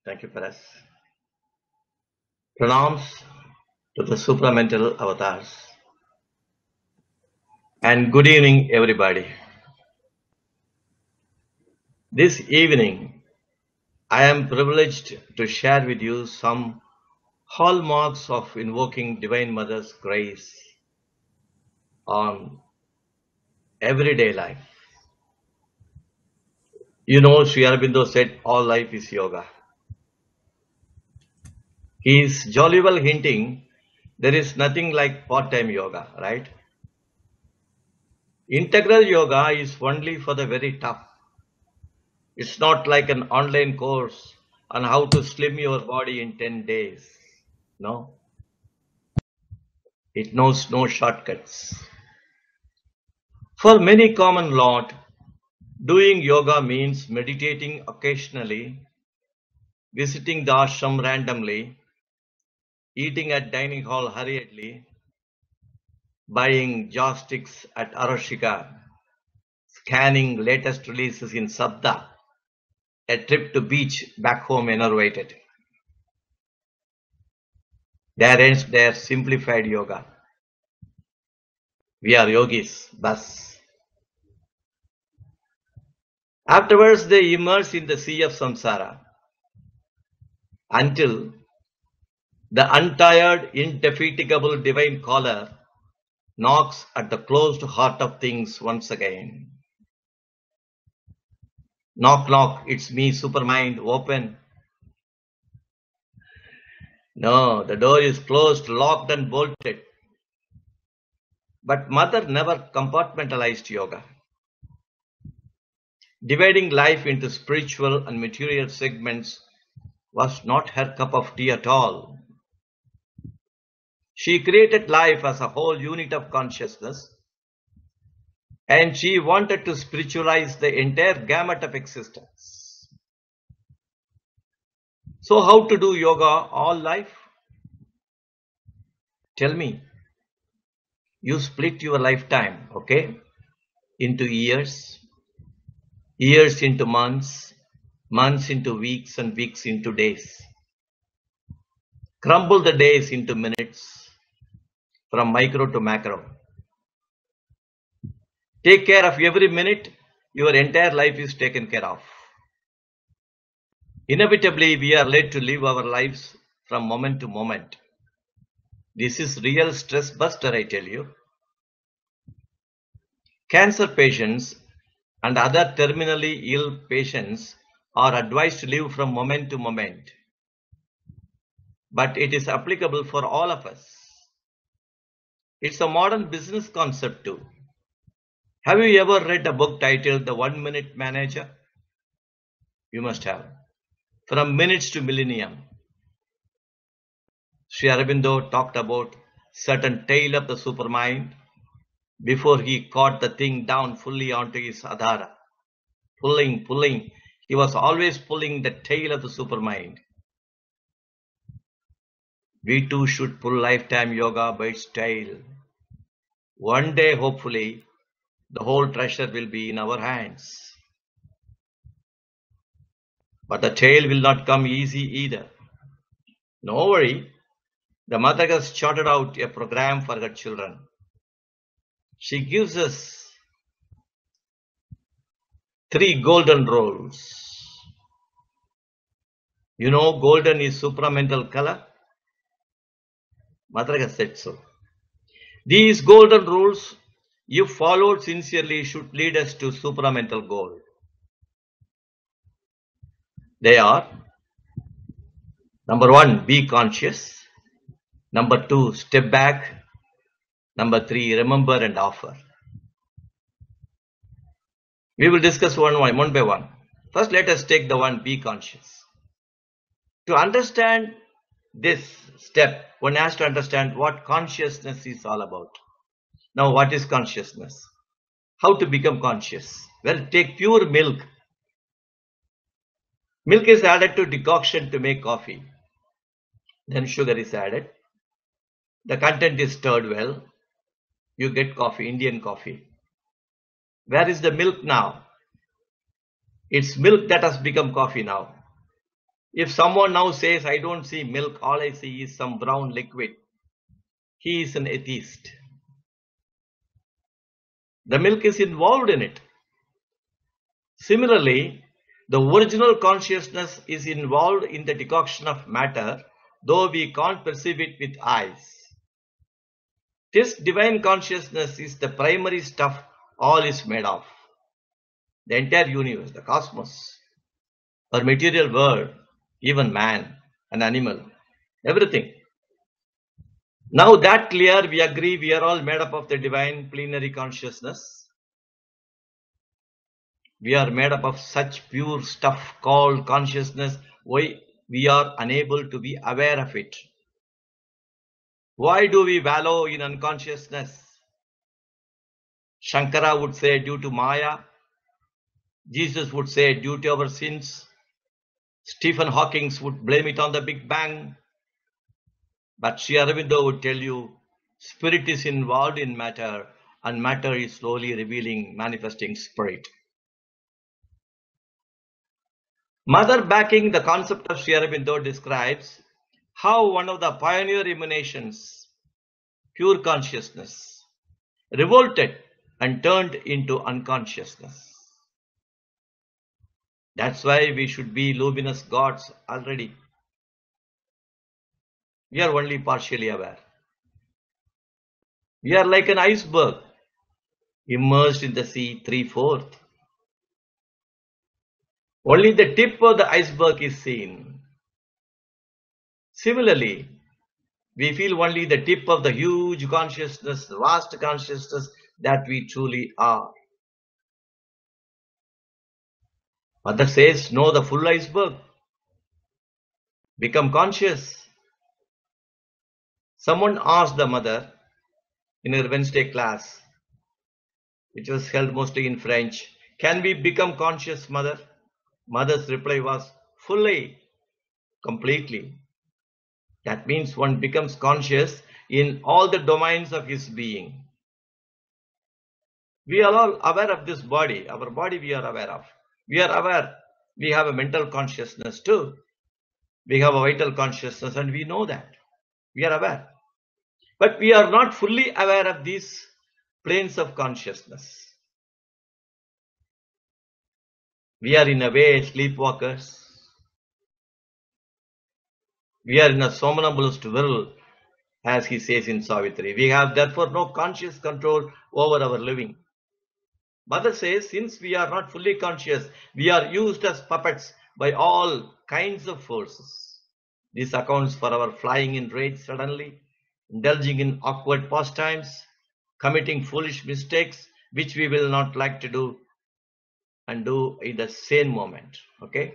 Thank you, Paras. Pranams to the supramental avatars. And good evening, everybody. This evening, I am privileged to share with you some hallmarks of invoking Divine Mother's grace on everyday life. You know, Sri Aurobindo said all life is yoga. He is jolly well hinting there is nothing like part-time yoga, right? Integral yoga is only for the very tough. It's not like an online course on how to slim your body in 10 days. No, it knows no shortcuts. For many common lot, doing yoga means meditating occasionally, visiting the ashram randomly, eating at dining hall hurriedly, buying joysticks at Arashika, scanning latest releases in Sabda, a trip to beach back home enervated. There ends their simplified yoga. We are yogis, bas. Afterwards, they immerse in the sea of samsara until the untired, indefatigable divine caller knocks at the closed heart of things once again. Knock, knock, it's me, Supermind, open. No, the door is closed, locked and bolted. But Mother never compartmentalized yoga. Dividing life into spiritual and material segments was not her cup of tea at all. She created life as a whole unit of consciousness, and she wanted to spiritualize the entire gamut of existence. So how to do yoga all life? Tell me. You split your lifetime, okay, into years, years into months, months into weeks, and weeks into days. Crumble the days into minutes, from micro to macro. Take care of every minute, your entire life is taken care of. Inevitably, we are led to live our lives from moment to moment. This is real stress buster, I tell you. Cancer patients and other terminally ill patients are advised to live from moment to moment. But it is applicable for all of us. It's a modern business concept too. Have you ever read a book titled The 1 Minute Manager? You must have. From minutes to millennium. Sri Aurobindo talked about certain tale of the supermind before he caught the thing down fully onto his adhara. Pulling. He was always pulling the tail of the supermind. We too should pull lifetime yoga by its tail. One day, hopefully, the whole treasure will be in our hands. But the tail will not come easy either. No worry, the mother has charted out a program for her children. She gives us 3 golden rules. You know, golden is supramental color. Mother has said so. These golden rules, if followed sincerely, should lead us to supramental gold. They are: number 1, be conscious. Number 2, step back. Number 3, remember and offer. We will discuss one by one. First, let us take the one, be conscious. To understand this step, one has to understand what consciousness is all about. Now, what is consciousness? How to become conscious? Well, take pure milk. Milk is added to decoction to make coffee. Then sugar is added. The content is stirred well. You get coffee, Indian coffee. Where is the milk now? It's milk that has become coffee now. If someone now says, I don't see milk, all I see is some brown liquid, he is an atheist. The milk is involved in it. Similarly, the original consciousness is involved in the decoction of matter, though we can't perceive it with eyes. This divine consciousness is the primary stuff all is made of. The entire universe, the cosmos, our material world, even man, an animal, everything. Now that clear, we agree we are all made up of the divine plenary consciousness. We are made up of such pure stuff called consciousness. Why we are unable to be aware of it? Why do we wallow in unconsciousness? Shankara would say due to Maya. Jesus would say due to our sins. Stephen Hawking would blame it on the Big Bang. But Sri Aurobindo would tell you, spirit is involved in matter, and matter is slowly revealing, manifesting spirit. Mother backing the concept of Sri Aurobindo describes how one of the pioneer emanations, pure consciousness, revolted and turned into unconsciousness. That's why we should be luminous gods already. We are only partially aware. We are like an iceberg immersed in the sea 3/4. Only the tip of the iceberg is seen. Similarly, we feel only the tip of the huge consciousness, the vast consciousness that we truly are. Mother says, know the full iceberg. Become conscious. Someone asked the mother in her Wednesday class, which was held mostly in French, can we become conscious, mother? Mother's reply was, fully, completely. That means one becomes conscious in all the domains of his being. We are all aware of this body. Our body we are aware of. We are aware. We have a mental consciousness too. We have a vital consciousness and we know that. We are aware. But we are not fully aware of these planes of consciousness. We are in a way sleepwalkers. We are in a somnambulist whirl, as he says in Savitri. We have therefore no conscious control over our living. Mother says, since we are not fully conscious, we are used as puppets by all kinds of forces. This accounts for our flying in rage suddenly, indulging in awkward pastimes, committing foolish mistakes, which we will not like to do and do in the same moment. Okay?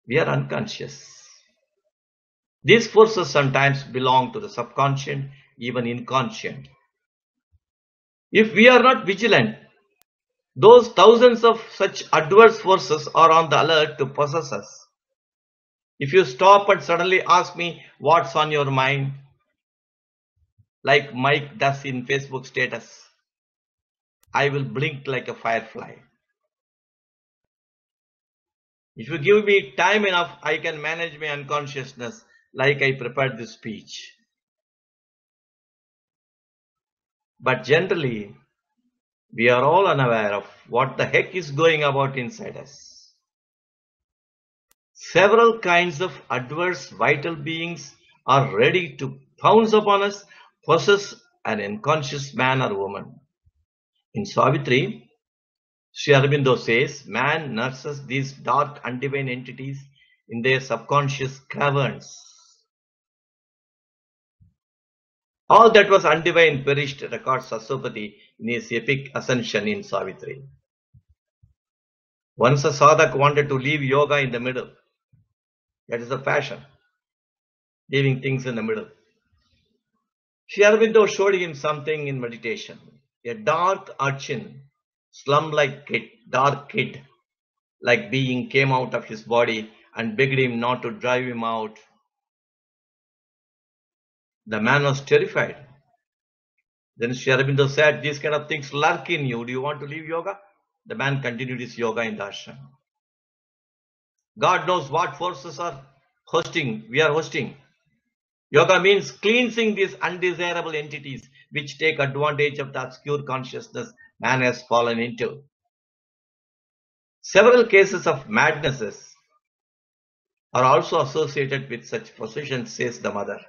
We are unconscious. These forces sometimes belong to the subconscious, even inconscient. If we are not vigilant, those thousands of such adverse forces are on the alert to possess us. If you stop and suddenly ask me what's on your mind, like Mike does in Facebook status, I will blink like a firefly. If you give me time enough, I can manage my unconsciousness like I prepared this speech. But generally, we are all unaware of what the heck is going about inside us. Several kinds of adverse vital beings are ready to pounce upon us, possess an unconscious man or woman. In Savitri, Sri Aurobindo says, man nurses these dark undivine entities in their subconscious caverns. All that was undivine perished, records Asopati in his epic Ascension in Savitri. Once a sadhak wanted to leave yoga in the middle. That is the fashion, leaving things in the middle. Sri Aurobindo showed him something in meditation. A dark urchin, slum-like kid, dark kid, like being came out of his body and begged him not to drive him out. The man was terrified. Then Sri Aurobindo said, these kind of things lurk in you. Do you want to leave yoga? The man continued his yoga in the ashram. God knows what forces are we are hosting. Yoga means cleansing these undesirable entities which take advantage of the obscure consciousness man has fallen into. Several cases of madnesses are also associated with such possessions, says the mother.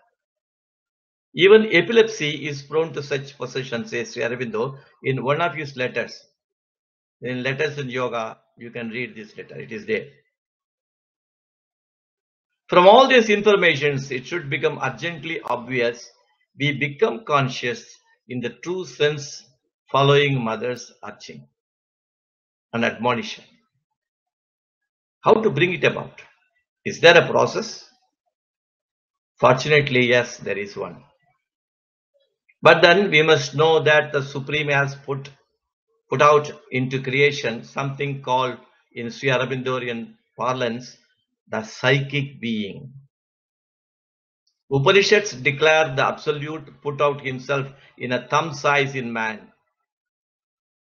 Even epilepsy is prone to such possessions, says Sri Aurobindo in one of his letters. In Letters in Yoga, you can read this letter, it is there. From all these informations, it should become urgently obvious we become conscious in the true sense following mother's urging and admonition. How to bring it about? Is there a process? Fortunately, yes, there is one. But then we must know that the Supreme has put out into creation something called, in Sri Aurobindorian parlance, the psychic being. Upanishads declare the Absolute put out himself in a thumb size in man.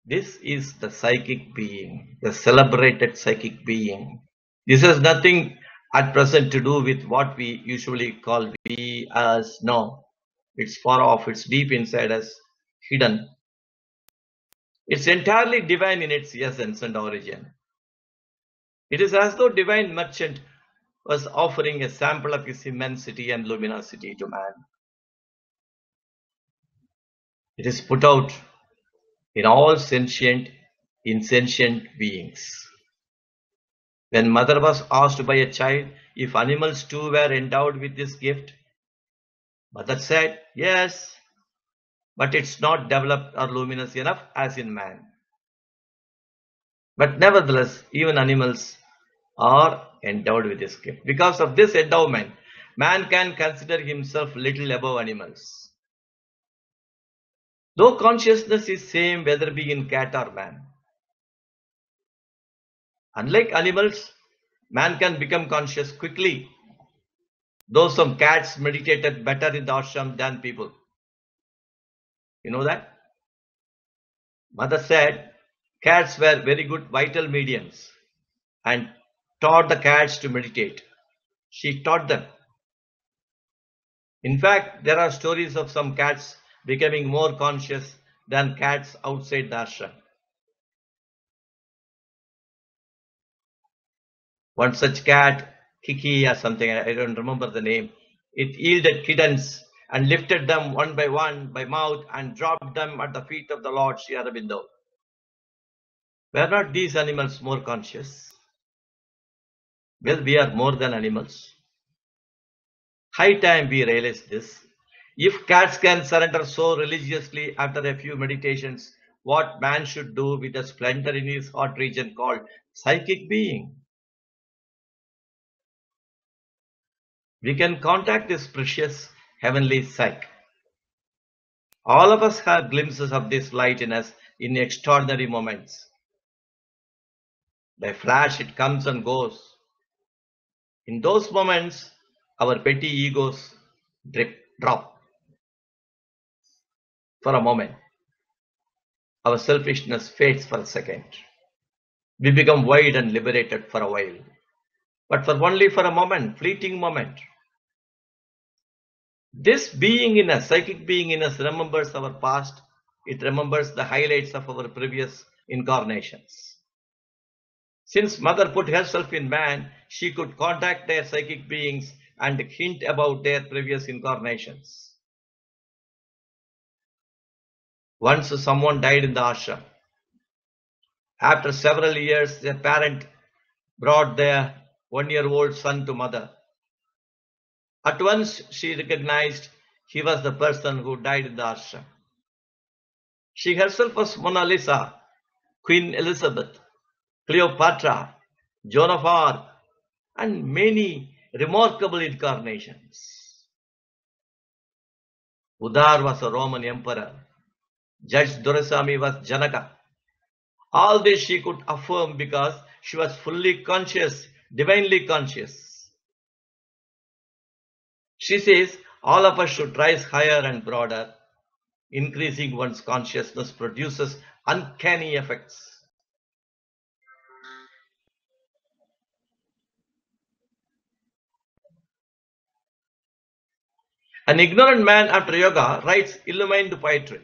This is the psychic being, the celebrated psychic being. This has nothing at present to do with what we usually call we, us. No, it's far off, it's deep inside us, hidden. It's entirely divine in its essence and origin. It is as though divine merchant was offering a sample of his immensity and luminosity to man. It is put out in all sentient, insentient beings. When mother was asked by a child if animals too were endowed with this gift, mother said, yes, but it's not developed or luminous enough as in man. But nevertheless, even animals are endowed with this gift. Because of this endowment, man can consider himself little above animals. Though consciousness is same whether be in cat or man. Unlike animals, man can become conscious quickly. Though some cats meditated better in the ashram than people. You know that? Mother said cats were very good vital mediums and taught the cats to meditate. She taught them. In fact, there are stories of some cats becoming more conscious than cats outside the ashram. One such cat, Kiki or something, I don't remember the name, it yielded kittens and lifted them one by mouth and dropped them at the feet of the Lord Sri Aurobindo. Were not these animals more conscious? Well, we are more than animals. High time we realize this. If cats can surrender so religiously after a few meditations, what man should do with the splendor in his heart region called psychic being? We can contact this precious heavenly psyche. All of us have glimpses of this light in us in extraordinary moments. By flash it comes and goes. In those moments, our petty egos drop. For a moment, our selfishness fades for a second. We become wide and liberated for a while, but only for a moment, fleeting moment. This being in us, psychic being in us, remembers our past. It remembers the highlights of our previous incarnations. Since mother put herself in man, she could contact their psychic beings and hint about their previous incarnations. Once someone died in the ashram. After several years, the parent brought their 1-year-old son to mother. At once she recognized he was the person who died in the ashram. She herself was Mona Lisa, Queen Elizabeth, Cleopatra, Joan of Arc, and many remarkable incarnations. Udar was a Roman emperor. Judge Doraisamy was Janaka. All this she could affirm because she was fully conscious, divinely conscious. She says all of us should rise higher and broader. Increasing one's consciousness produces uncanny effects. An ignorant man after yoga writes illumined poetry.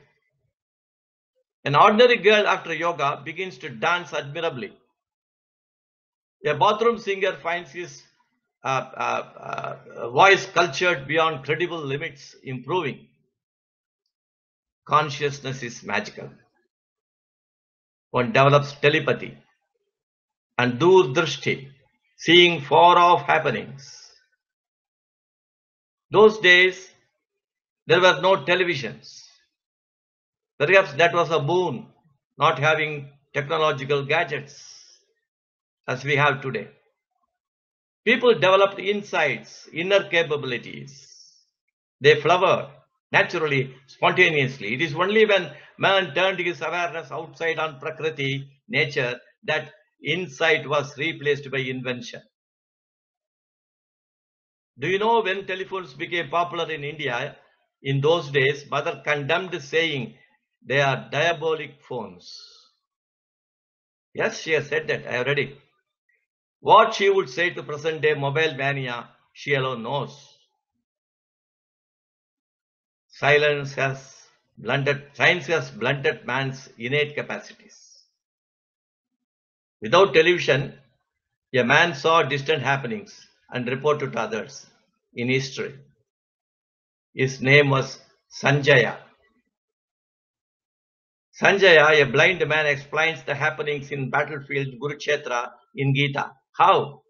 An ordinary girl after yoga begins to dance admirably. A bathroom singer finds his voice cultured beyond credible limits, improving. Consciousness is magical. One develops telepathy and durdrashti, seeing far off happenings. Those days, there were no televisions. Perhaps that was a boon, not having technological gadgets as we have today. People developed insights, inner capabilities. They flowered naturally, spontaneously. It is only when man turned his awareness outside on Prakriti, nature, that insight was replaced by invention. Do you know when telephones became popular in India? In those days, mother condemned, saying they are diabolic phones. Yes, she has said that. I have read it. What she would say to present day mobile mania, she alone knows. Science has blunted man's innate capacities. Without television, a man saw distant happenings and reported to others in history. His name was Sanjaya. Sanjaya, a blind man, explains the happenings in battlefield Kurukshetra in Gita. How?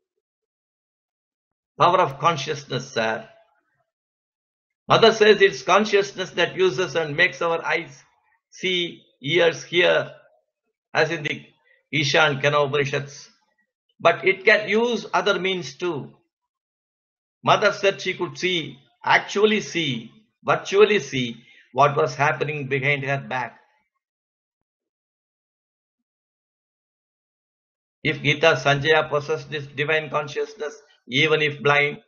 Power of consciousness, sir. Mother says it's consciousness that uses and makes our eyes see, ears hear, as in the Ishan Kena Upanishads. But it can use other means too. Mother said she could see, actually see, virtually see what was happening behind her back. If Gita Sanjaya possessed this divine consciousness, even if blind,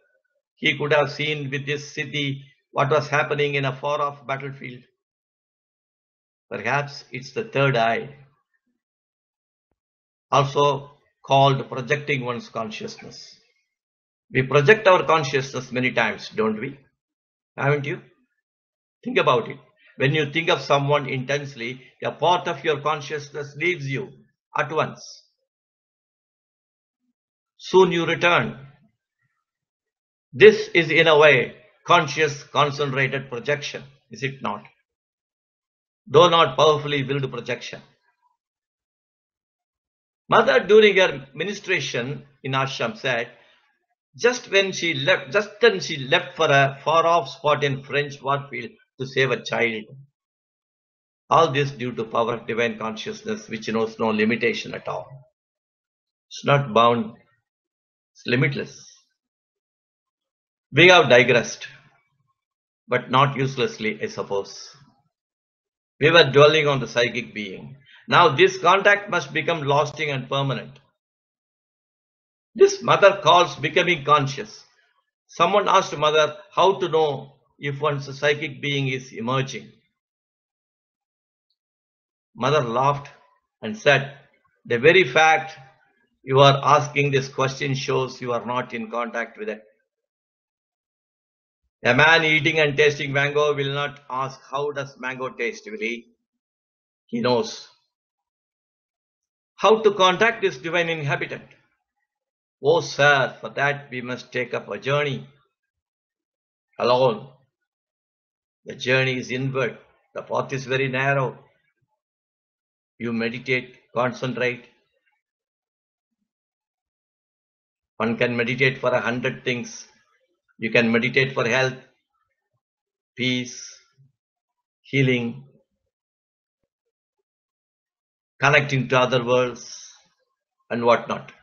he could have seen with his city what was happening in a far-off battlefield. Perhaps it's the third eye, also called projecting one's consciousness. We project our consciousness many times, don't we? Haven't you? Think about it. When you think of someone intensely, a part of your consciousness leaves you at once. Soon you return. This is, in a way, conscious, concentrated projection, is it not? Though not powerfully willed projection. Mother, during her ministration in ashram, said, just then she left for a far-off spot in French warfield to save a child. All this due to power of divine consciousness, which knows no limitation at all. It's not bound, it's limitless. We have digressed, but not uselessly, I suppose. We were dwelling on the psychic being. Now this contact must become lasting and permanent. This mother calls becoming conscious. Someone asked mother how to know if one's psychic being is emerging. Mother laughed and said, the very fact you are asking this question shows you are not in contact with it. A man eating and tasting mango will not ask, how does mango taste, will he? He knows. How to contact this divine inhabitant? Oh, sir, for that we must take up a journey. Alone. The journey is inward. The path is very narrow. You meditate, concentrate. One can meditate for 100 things. You can meditate for health, peace, healing, connecting to other worlds, and whatnot.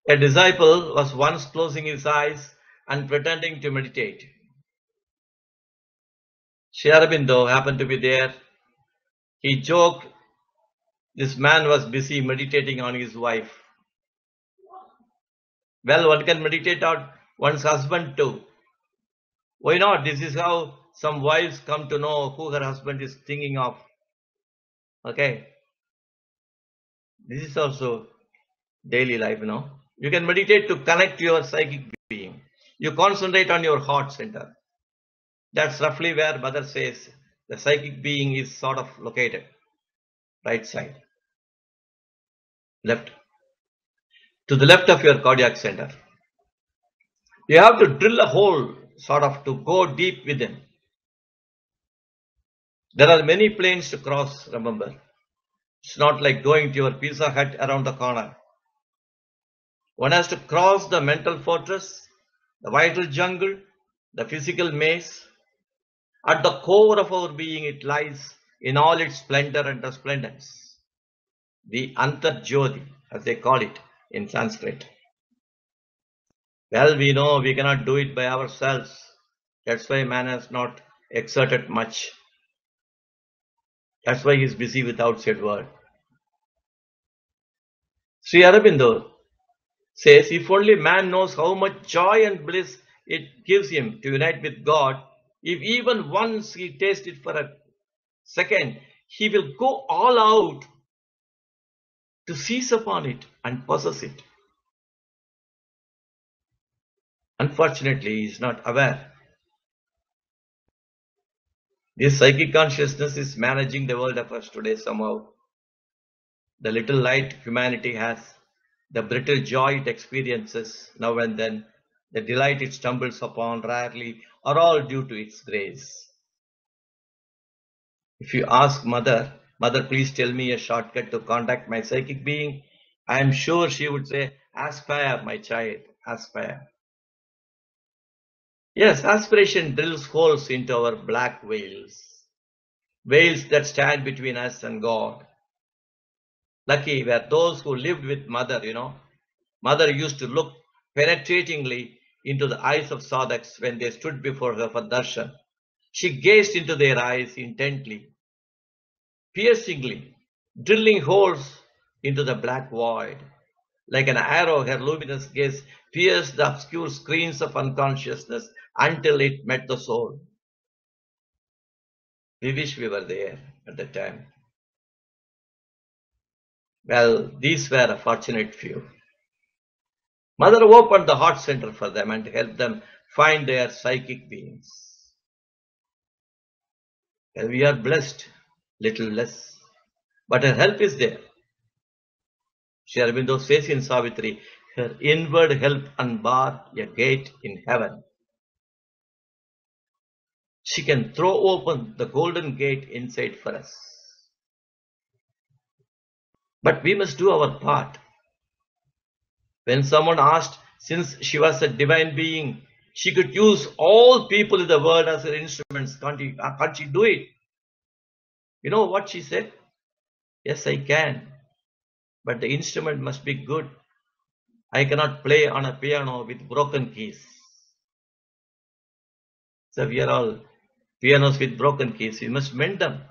A disciple was once closing his eyes and pretending to meditate. Sri Aurobindo happened to be there. He joked this man was busy meditating on his wife. Well, one can meditate on one's husband too. Why not? This is how some wives come to know who her husband is thinking of. Okay. This is also daily life, You can meditate to connect to your psychic being. You concentrate on your heart center. That's roughly where mother says the psychic being is sort of located. Right side, left, to the left of your cardiac center. You have to drill a hole sort of to go deep within. There are many planes to cross, remember. It's not like going to your Pizza Hut around the corner. One has to cross the mental fortress, the vital jungle, the physical maze. At the core of our being, it lies in all its splendor and resplendence. The Antarjyoti, as they call it in Sanskrit. Well, we know we cannot do it by ourselves. That's why man has not exerted much. That's why he is busy with outside world. Sri Aurobindo says, if only man knows how much joy and bliss it gives him to unite with God, if even once he tastes it for a second, he will go all out to seize upon it and possess it. Unfortunately, he is not aware. This psychic consciousness is managing the world of us today somehow. The little light humanity has, the brittle joy it experiences now and then, the delight it stumbles upon rarely, are all due to its grace. If you ask mother, mother, please tell me a shortcut to contact my psychic being, I am sure she would say, aspire, my child, aspire. Yes, aspiration drills holes into our black veils, veils that stand between us and God. Lucky were those who lived with mother, Mother used to look penetratingly into the eyes of sadhaks when they stood before her for darshan. She gazed into their eyes intently, piercingly, drilling holes into the black void. Like an arrow, her luminous gaze pierced the obscure screens of unconsciousness until it met the soul. We wish we were there at the time. Well, these were a fortunate few. Mother opened the heart center for them and helped them find their psychic beings. Well, we are blessed, little less, but her help is there. Sri Aurobindo says in Savitri, her inward help unbar a gate in heaven. She can throw open the golden gate inside for us. But we must do our part. When someone asked, since she was a divine being, she could use all people in the world as her instruments, can't she do it? You know what she said? Yes, I can. But the instrument must be good. I cannot play on a piano with broken keys. So we are all pianos with broken keys. We must mend them.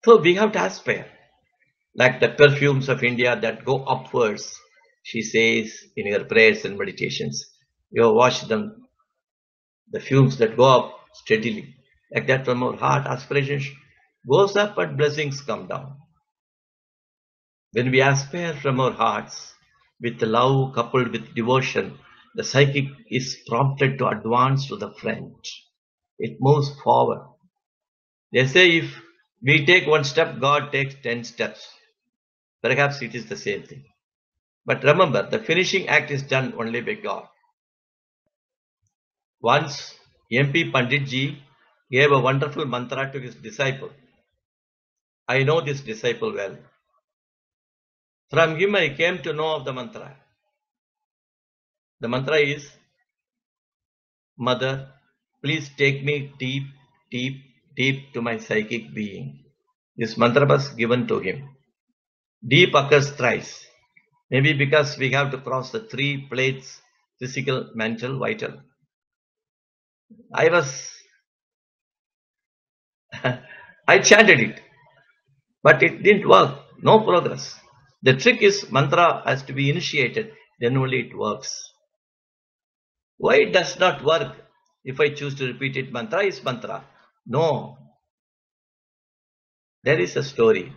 So we have to aspire. Like the perfumes of India that go upwards, she says in her prayers and meditations. You have watched them, the fumes that go up steadily. Like that from our heart, aspiration goes up and blessings come down. When we aspire from our hearts, with love coupled with devotion, the psychic is prompted to advance to the front. It moves forward. They say if we take one step, God takes 10 steps. Perhaps it is the same thing. But remember, the finishing act is done only by God. Once, MP Panditji gave a wonderful mantra to his disciple. I know this disciple well. From him I came to know of the mantra. The mantra is, Mother, please take me deep, deep, deep to my psychic being. This mantra was given to him. Deep occurs thrice. Maybe because we have to cross the 3 plates, physical, mental, vital. I chanted it, but it didn't work. No progress. The trick is mantra has to be initiated, then only it works. Why it does not work if I choose to repeat it? Mantra is mantra. No. There is a story.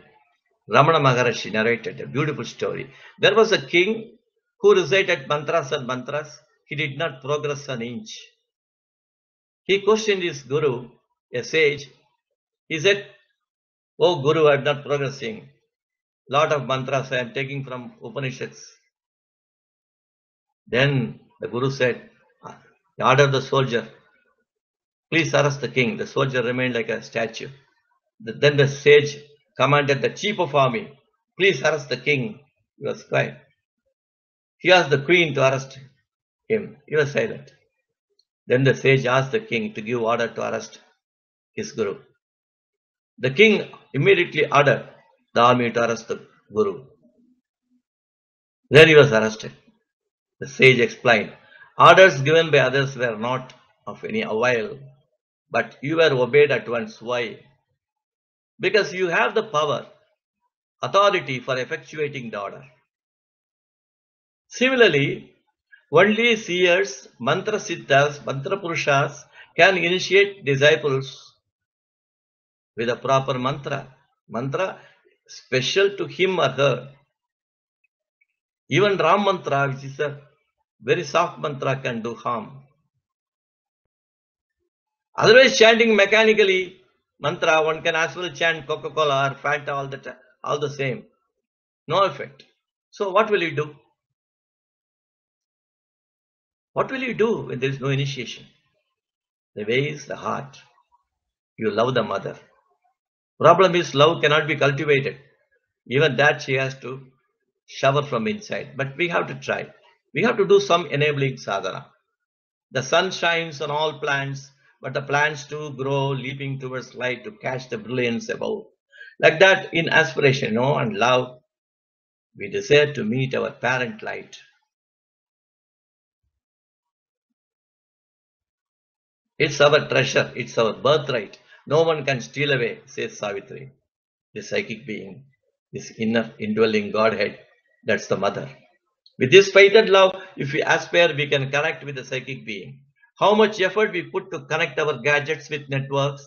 Ramana Maharishi narrated a beautiful story. There was a king who recited mantras and mantras, he did not progress an inch. He questioned his guru, a sage. He said, "Oh Guru, I am not progressing. Lot of mantras I am taking from Upanishads." Then the Guru said, "Order the soldier, please arrest the king." The soldier remained like a statue. Then the sage commanded the chief of army, "Please arrest the king." He was quiet. He asked the queen to arrest him. He was silent. Then the sage asked the king to give order to arrest his guru. The king immediately ordered the army to arrest the guru. Then he was arrested. The sage explained, "Orders given by others were not of any avail, but you were obeyed at once. Why? Because you have the power, authority for effectuating the order." Similarly, only seers, mantra siddhas, mantra purushas can initiate disciples with a proper mantra. Mantra special to him or her. Even Ram mantra, which is a very soft mantra, can do harm. Otherwise, chanting mechanically mantra, one can as well chant Coca-Cola or Fanta all the same. No effect. So what will you do? What will you do when there is no initiation? The way is the heart. You love the mother. Problem is love cannot be cultivated. Even that she has to shower from inside. But we have to try. We have to do some enabling sadhana. The sun shines on all plants, but the plants too grow, leaping towards light to catch the brilliance above. Like that in aspiration, and love, we desire to meet our parent light. It's our treasure, it's our birthright. No one can steal away, says Savitri. The psychic being, this inner indwelling Godhead, that's the mother. With this faith and love, if we aspire, we can connect with the psychic being. How much effort we put to connect our gadgets with networks?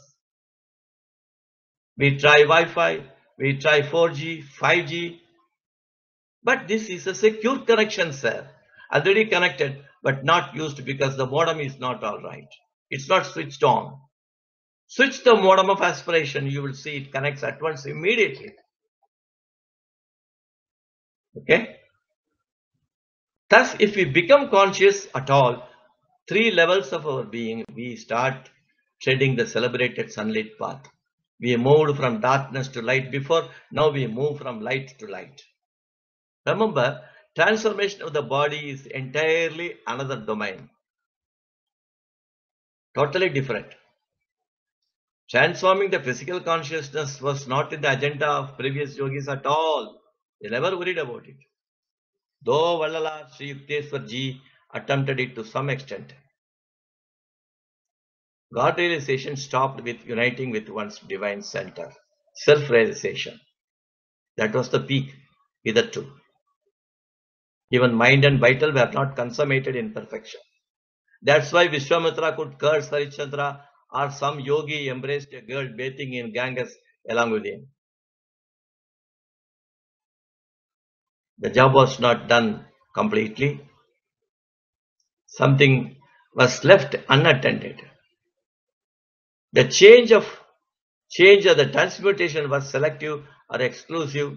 We try Wi-Fi, we try 4G, 5G, but this is a secure connection, sir. Already connected, but not used because the modem is not all right. It's not switched on. Switch the modem of aspiration, you will see it connects at once immediately. Okay? Thus, if we become conscious at all, 3 levels of our being, we start treading the celebrated sunlit path. We moved from darkness to light before, now we move from light to light. Remember, transformation of the body is entirely another domain. Totally different. Transforming the physical consciousness was not in the agenda of previous yogis at all. They never worried about it. Though Vallalar Sri Yukteswar Ji attempted it to some extent. God realization stopped with uniting with one's divine center. Self-realization. That was the peak, hitherto. Even mind and vital were not consummated in perfection. That's why Vishwamitra could curse Harishchandra, or some yogi embraced a girl bathing in Ganges along with him. The job was not done completely. Something was left unattended. The change of the transmutation was selective or exclusive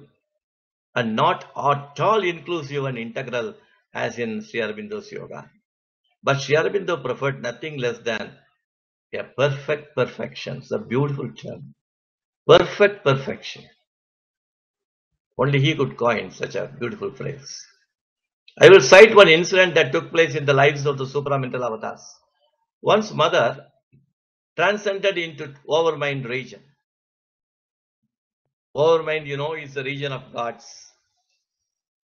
and not at all inclusive and integral as in Sri Aurobindo's yoga. But Sri Aurobindo preferred nothing less than a perfect perfection. It's a beautiful term. Perfect perfection. Only he could coin such a beautiful phrase. I will cite one incident that took place in the lives of the supramental avatars. One's mother transcended into overmind region. Overmind, is the region of gods.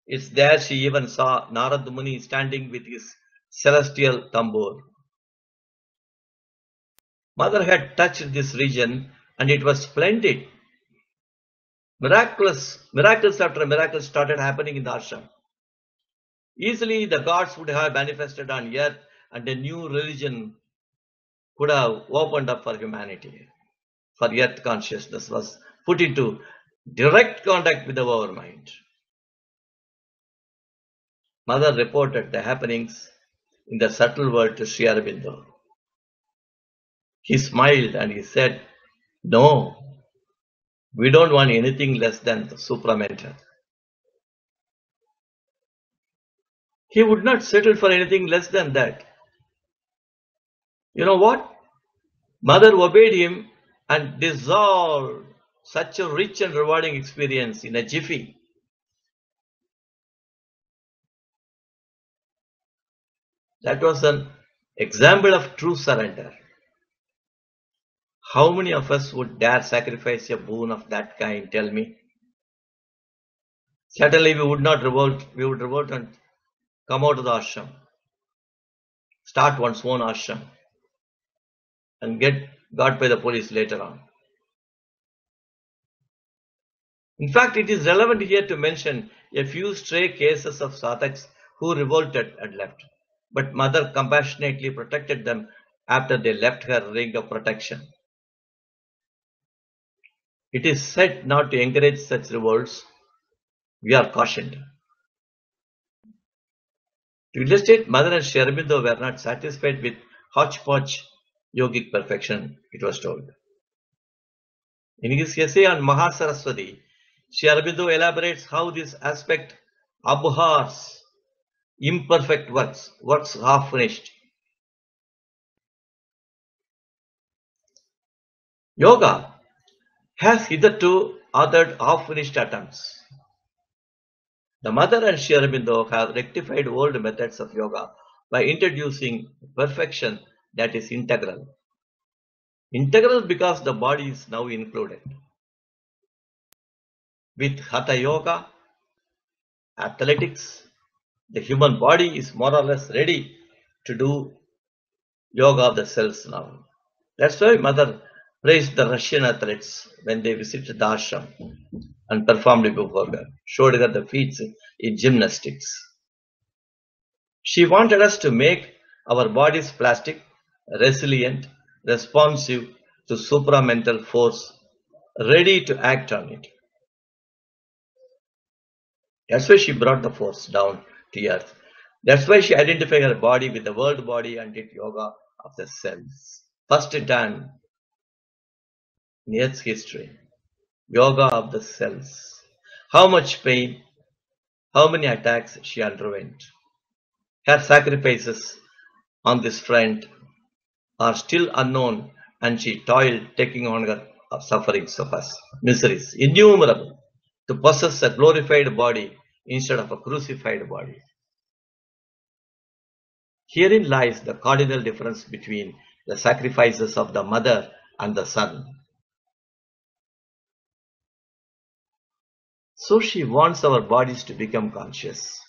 It's there she even saw Narad Muni standing with his celestial tambour. Mother had touched this region and it was splendid. Miracles after miracles started happening in the ashram. Easily the gods would have manifested on earth and a new religion could have opened up for humanity. For earth consciousness was put into direct contact with the overmind. Mother reported the happenings in the subtle world to Sri Aurobindo. He smiled and he said, "No, we don't want anything less than the supramental." He would not settle for anything less than that. You know what? Mother obeyed him and dissolved such a rich and rewarding experience in a jiffy. That was an example of true surrender. How many of us would dare sacrifice a boon of that kind? Tell me. Certainly we would not revolt. We would revolt and come out of the ashram, start one's own ashram, and get got by the police later on. In fact, it is relevant here to mention a few stray cases of sadhaks who revolted and left. But mother compassionately protected them after they left her ring of protection. It is said not to encourage such revolts. We are cautioned. To illustrate, Mother and Sri Aurobindo were not satisfied with hodgepodge yogic perfection, it was told. In his essay on Mahasaraswati, Sri Aurobindo elaborates how this aspect abhors imperfect works half finished. Yoga has hitherto authored half finished attempts. The Mother and Sri Aurobindo have rectified old methods of yoga by introducing perfection that is integral. Integral because the body is now included. With Hatha Yoga, athletics, the human body is more or less ready to do yoga of the cells now. That's why Mother praised the Russian athletes when they visited the ashram and performed before her, showed her the feats in gymnastics. She wanted us to make our bodies plastic, resilient, responsive to supramental force, ready to act on it. That's why she brought the force down to earth. That's why she identified her body with the world body and did yoga of the cells. First time in Earth's history, yoga of the cells. How much pain, how many attacks she underwent. Her sacrifices on this front are still unknown, and she toiled, taking on her sufferings of us, miseries, innumerable, to possess a glorified body instead of a crucified body. Herein lies the cardinal difference between the sacrifices of the mother and the son. So she wants our bodies to become conscious.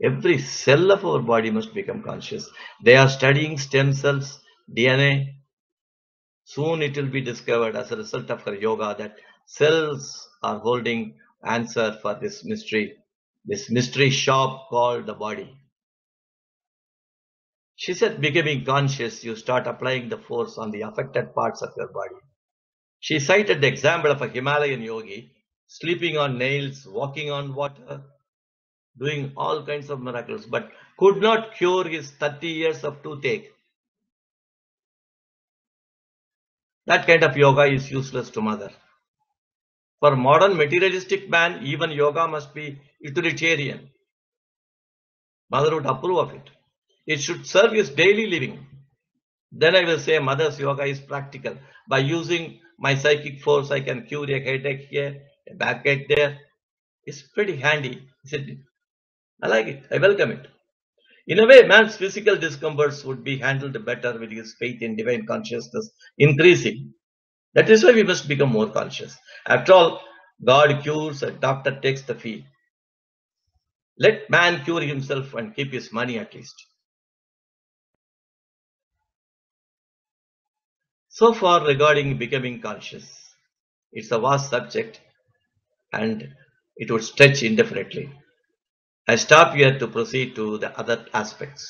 Every cell of our body must become conscious. They are studying stem cells, DNA. Soon it will be discovered as a result of her yoga that cells are holding answer for this mystery shop called the body. She said, becoming conscious, you start applying the force on the affected parts of your body. She cited the example of a Himalayan yogi sleeping on nails, walking on water, doing all kinds of miracles, but could not cure his 30 years of toothache. That kind of yoga is useless to mother. For modern materialistic man, even yoga must be utilitarian. Mother would approve of it. It should serve his daily living. Then I will say mother's yoga is practical. By using my psychic force, I can cure a headache here, a backache there. It's pretty handy. He said, I like it. I welcome it. In a way, man's physical discomforts would be handled better with his faith in divine consciousness increasing. That is why we must become more conscious. After all, God cures and doctor takes the fee. Let man cure himself and keep his money at least. So far regarding becoming conscious. It's a vast subject and it would stretch indefinitely. I stop here to proceed to the other aspects.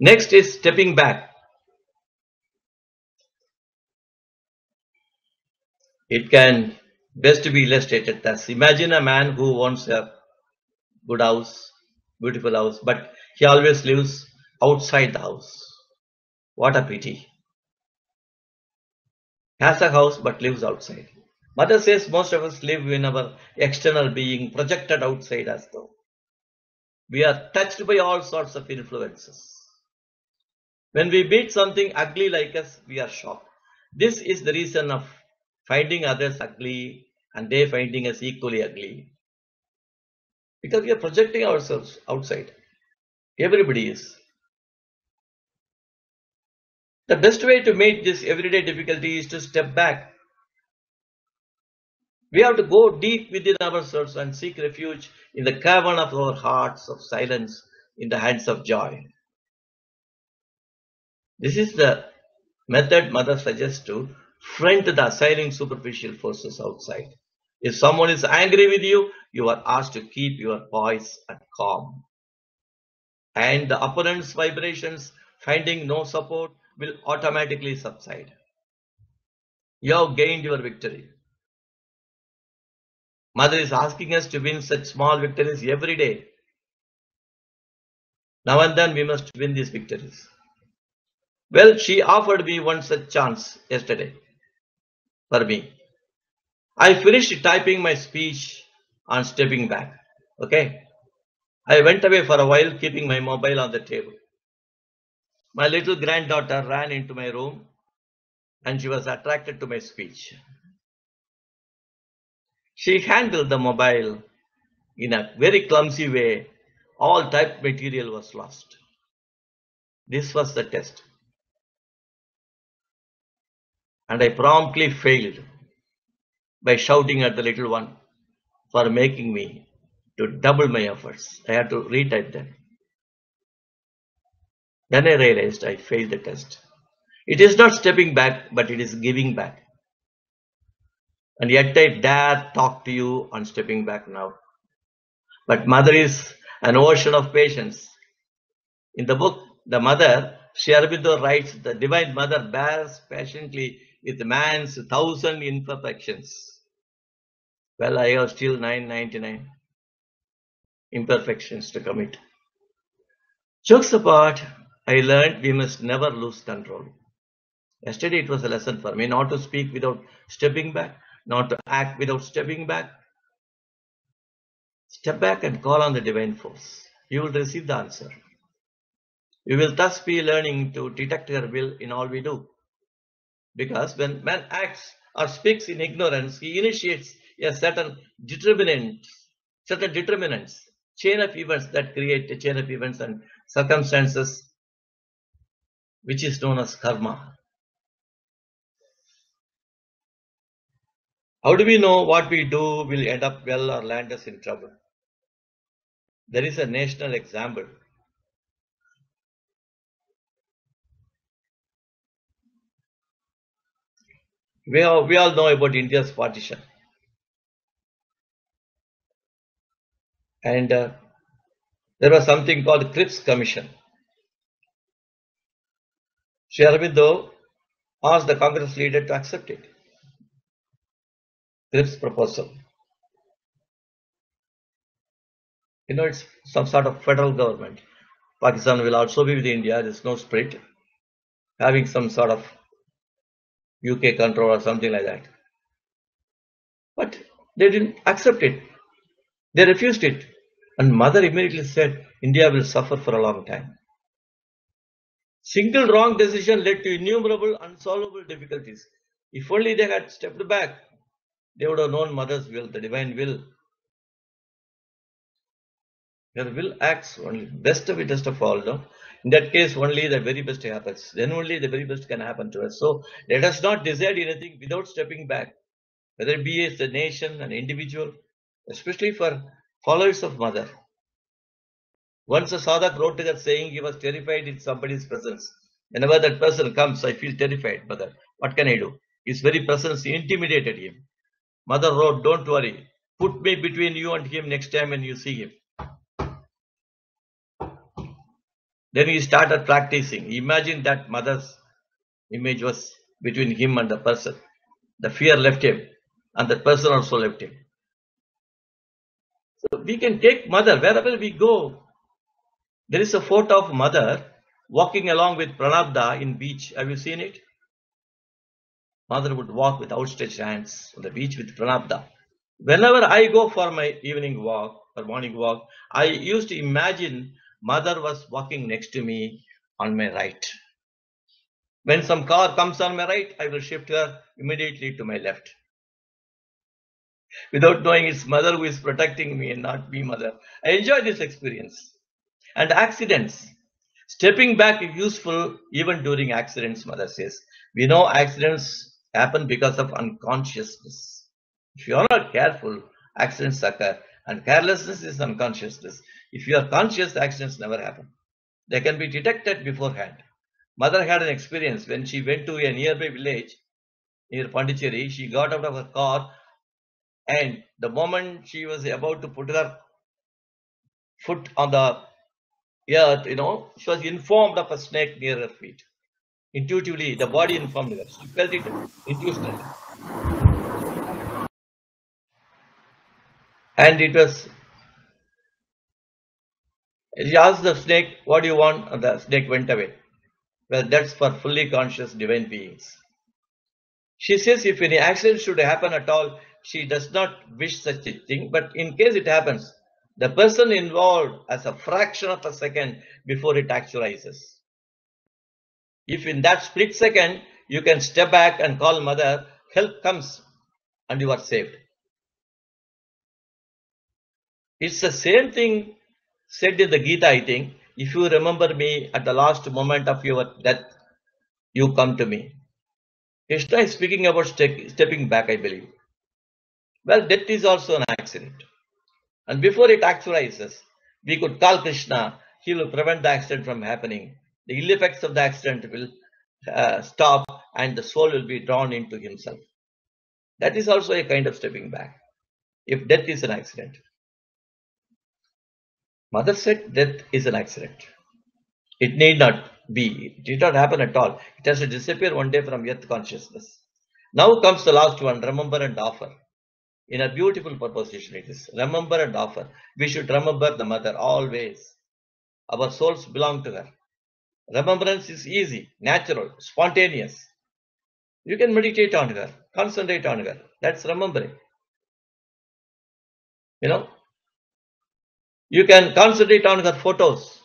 Next is stepping back. It can best be illustrated as imagine a man who wants a good house, beautiful house, but He always lives outside the house. What a pity. Has a house but lives outside. Mother says most of us live in our external being projected outside as though. We are touched by all sorts of influences. When we meet something ugly like us, we are shocked. This is the reason of finding others ugly and they finding us equally ugly. Because we are projecting ourselves outside. Everybody is. The best way to meet this everyday difficulty is to step back. We have to go deep within ourselves and seek refuge in the cavern of our hearts of silence in the hands of joy. This is the method Mother suggests to front the assailing superficial forces outside. If someone is angry with you, you are asked to keep your poise and calm. And the opponent's vibrations, finding no support, will automatically subside. You have gained your victory. Mother is asking us to win such small victories every day. Now and then we must win these victories. Well, she offered me one such chance yesterday for me. I finished typing my speech on stepping back. Okay. I went away for a while, keeping my mobile on the table. My little granddaughter ran into my room and she was attracted to my speech. She handled the mobile in a very clumsy way. All typed material was lost. This was the test. And I promptly failed by shouting at the little one for making me to double my efforts. I had to retype them. Then I realized I failed the test. It is not stepping back, but it is giving back. And yet I dare talk to you on stepping back now. But Mother is an ocean of patience. In the book, The Mother, Sri Aurobindo writes, the Divine Mother bears patiently with man's 1,000 imperfections. Well, I have still 999 imperfections to commit. Jokes apart, I learned we must never lose control. Yesterday it was a lesson for me not to speak without stepping back, not to act without stepping back. Step back and call on the divine force. You will receive the answer. We will thus be learning to detect her will in all we do. Because when man acts or speaks in ignorance, he initiates a certain determinants, chain of events that create a chain of events and circumstances, which is known as karma. How do we know what we do will end up well or land us in trouble? There is a national example. We all know about India's partition. And there was something called Cripps Commission. Sri Aurobindo asked the Congress leader to accept it. Cripps proposal. You know, it's some sort of federal government. Pakistan will also be with India. There's no split. Having some sort of UK control or something like that. But they didn't accept it. They refused it. And Mother immediately said, India will suffer for a long time. Single wrong decision led to innumerable unsolvable difficulties. If only they had stepped back, they would have known Mother's will, the divine will. Your will acts only. Best of it is to fall, no? In that case, only the very best happens. Then only the very best can happen to us. So let us not decide anything without stepping back. Whether it be as a nation, an individual, especially for followers of Mother. Once a sadhak wrote to that saying he was terrified in somebody's presence. Whenever that person comes, I feel terrified, Mother. What can I do? His very presence intimidated him. Mother wrote, don't worry. Put me between you and him next time when you see him. Then he started practicing. Imagine that Mother's image was between him and the person. The fear left him and the person also left him. So we can take Mother wherever we go. There is a photo of mother walking along with Pranabda in beach. Have you seen it? Mother would walk with outstretched hands on the beach with Pranabda. Whenever I go for my evening walk or morning walk, I used to imagine mother was walking next to me on my right. When some car comes on my right, I will shift her immediately to my left. Without knowing it's mother who is protecting me and not me mother. I enjoy this experience. And accidents. Stepping back is useful even during accidents, mother says. We know accidents happen because of unconsciousness. If you are not careful, accidents occur. And carelessness is unconsciousness. If you are conscious, accidents never happen. They can be detected beforehand. Mother had an experience when she went to a nearby village near Pondicherry. She got out of her car, and the moment she was about to put her foot on the earth, she was informed of a snake near her feet. Intuitively, the body informed her. She felt it intuitively. And she asked the snake, "What do you want?" And the snake went away. Well, that's for fully conscious divine beings. She says if any accident should happen at all, she does not wish such a thing, but in case it happens, the person involved has a fraction of a second before it actualizes. If in that split second you can step back and call mother, help comes and you are saved. It's the same thing said in the Gita, I think. If you remember me at the last moment of your death, you come to me. Krishna is speaking about stepping back, I believe. Well, death is also an accident. And before it actualizes, we could call Krishna. He will prevent the accident from happening. The ill effects of the accident will stop and the soul will be drawn into himself. That is also a kind of stepping back. If death is an accident. Mother said death is an accident. It need not be. It did not happen at all. It has to disappear one day from earth consciousness. Now comes the last one, remember and offer. In a beautiful proposition it is. Remember and offer. We should remember the mother always. Our souls belong to her. Remembrance is easy, natural, spontaneous. You can meditate on her, concentrate on her. That's remembering. You can concentrate on her photos.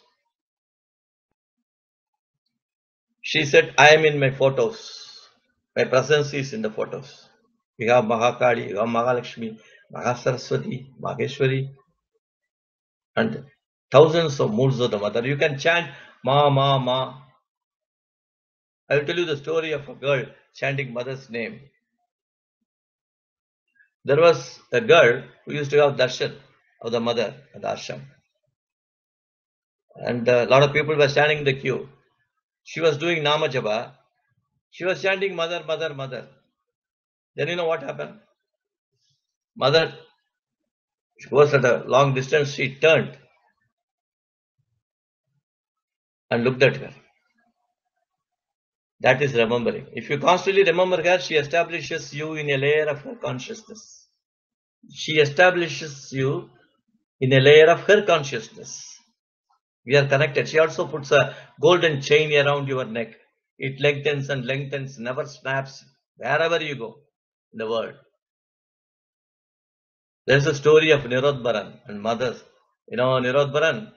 She said, I am in my photos. My presence is in the photos. We have Mahakali, we have Mahalakshmi, Mahasaraswati, Maheshwari, and thousands of moods of the mother. You can chant Ma, Ma, Ma. I will tell you the story of a girl chanting mother's name. There was a girl who used to have darshan of the mother at the ashram. And a lot of people were standing in the queue. She was doing Nama Japa. She was chanting mother, mother, mother. Then you know what happened? Mother, she was at a long distance. She turned and looked at her. That is remembering. If you constantly remember her, she establishes you in a layer of her consciousness. She establishes you in a layer of her consciousness. We are connected. She also puts a golden chain around your neck. It lengthens and lengthens, never snaps, wherever you go in the world. There's a story of Nirodbaran and mothers. Nirodbaran,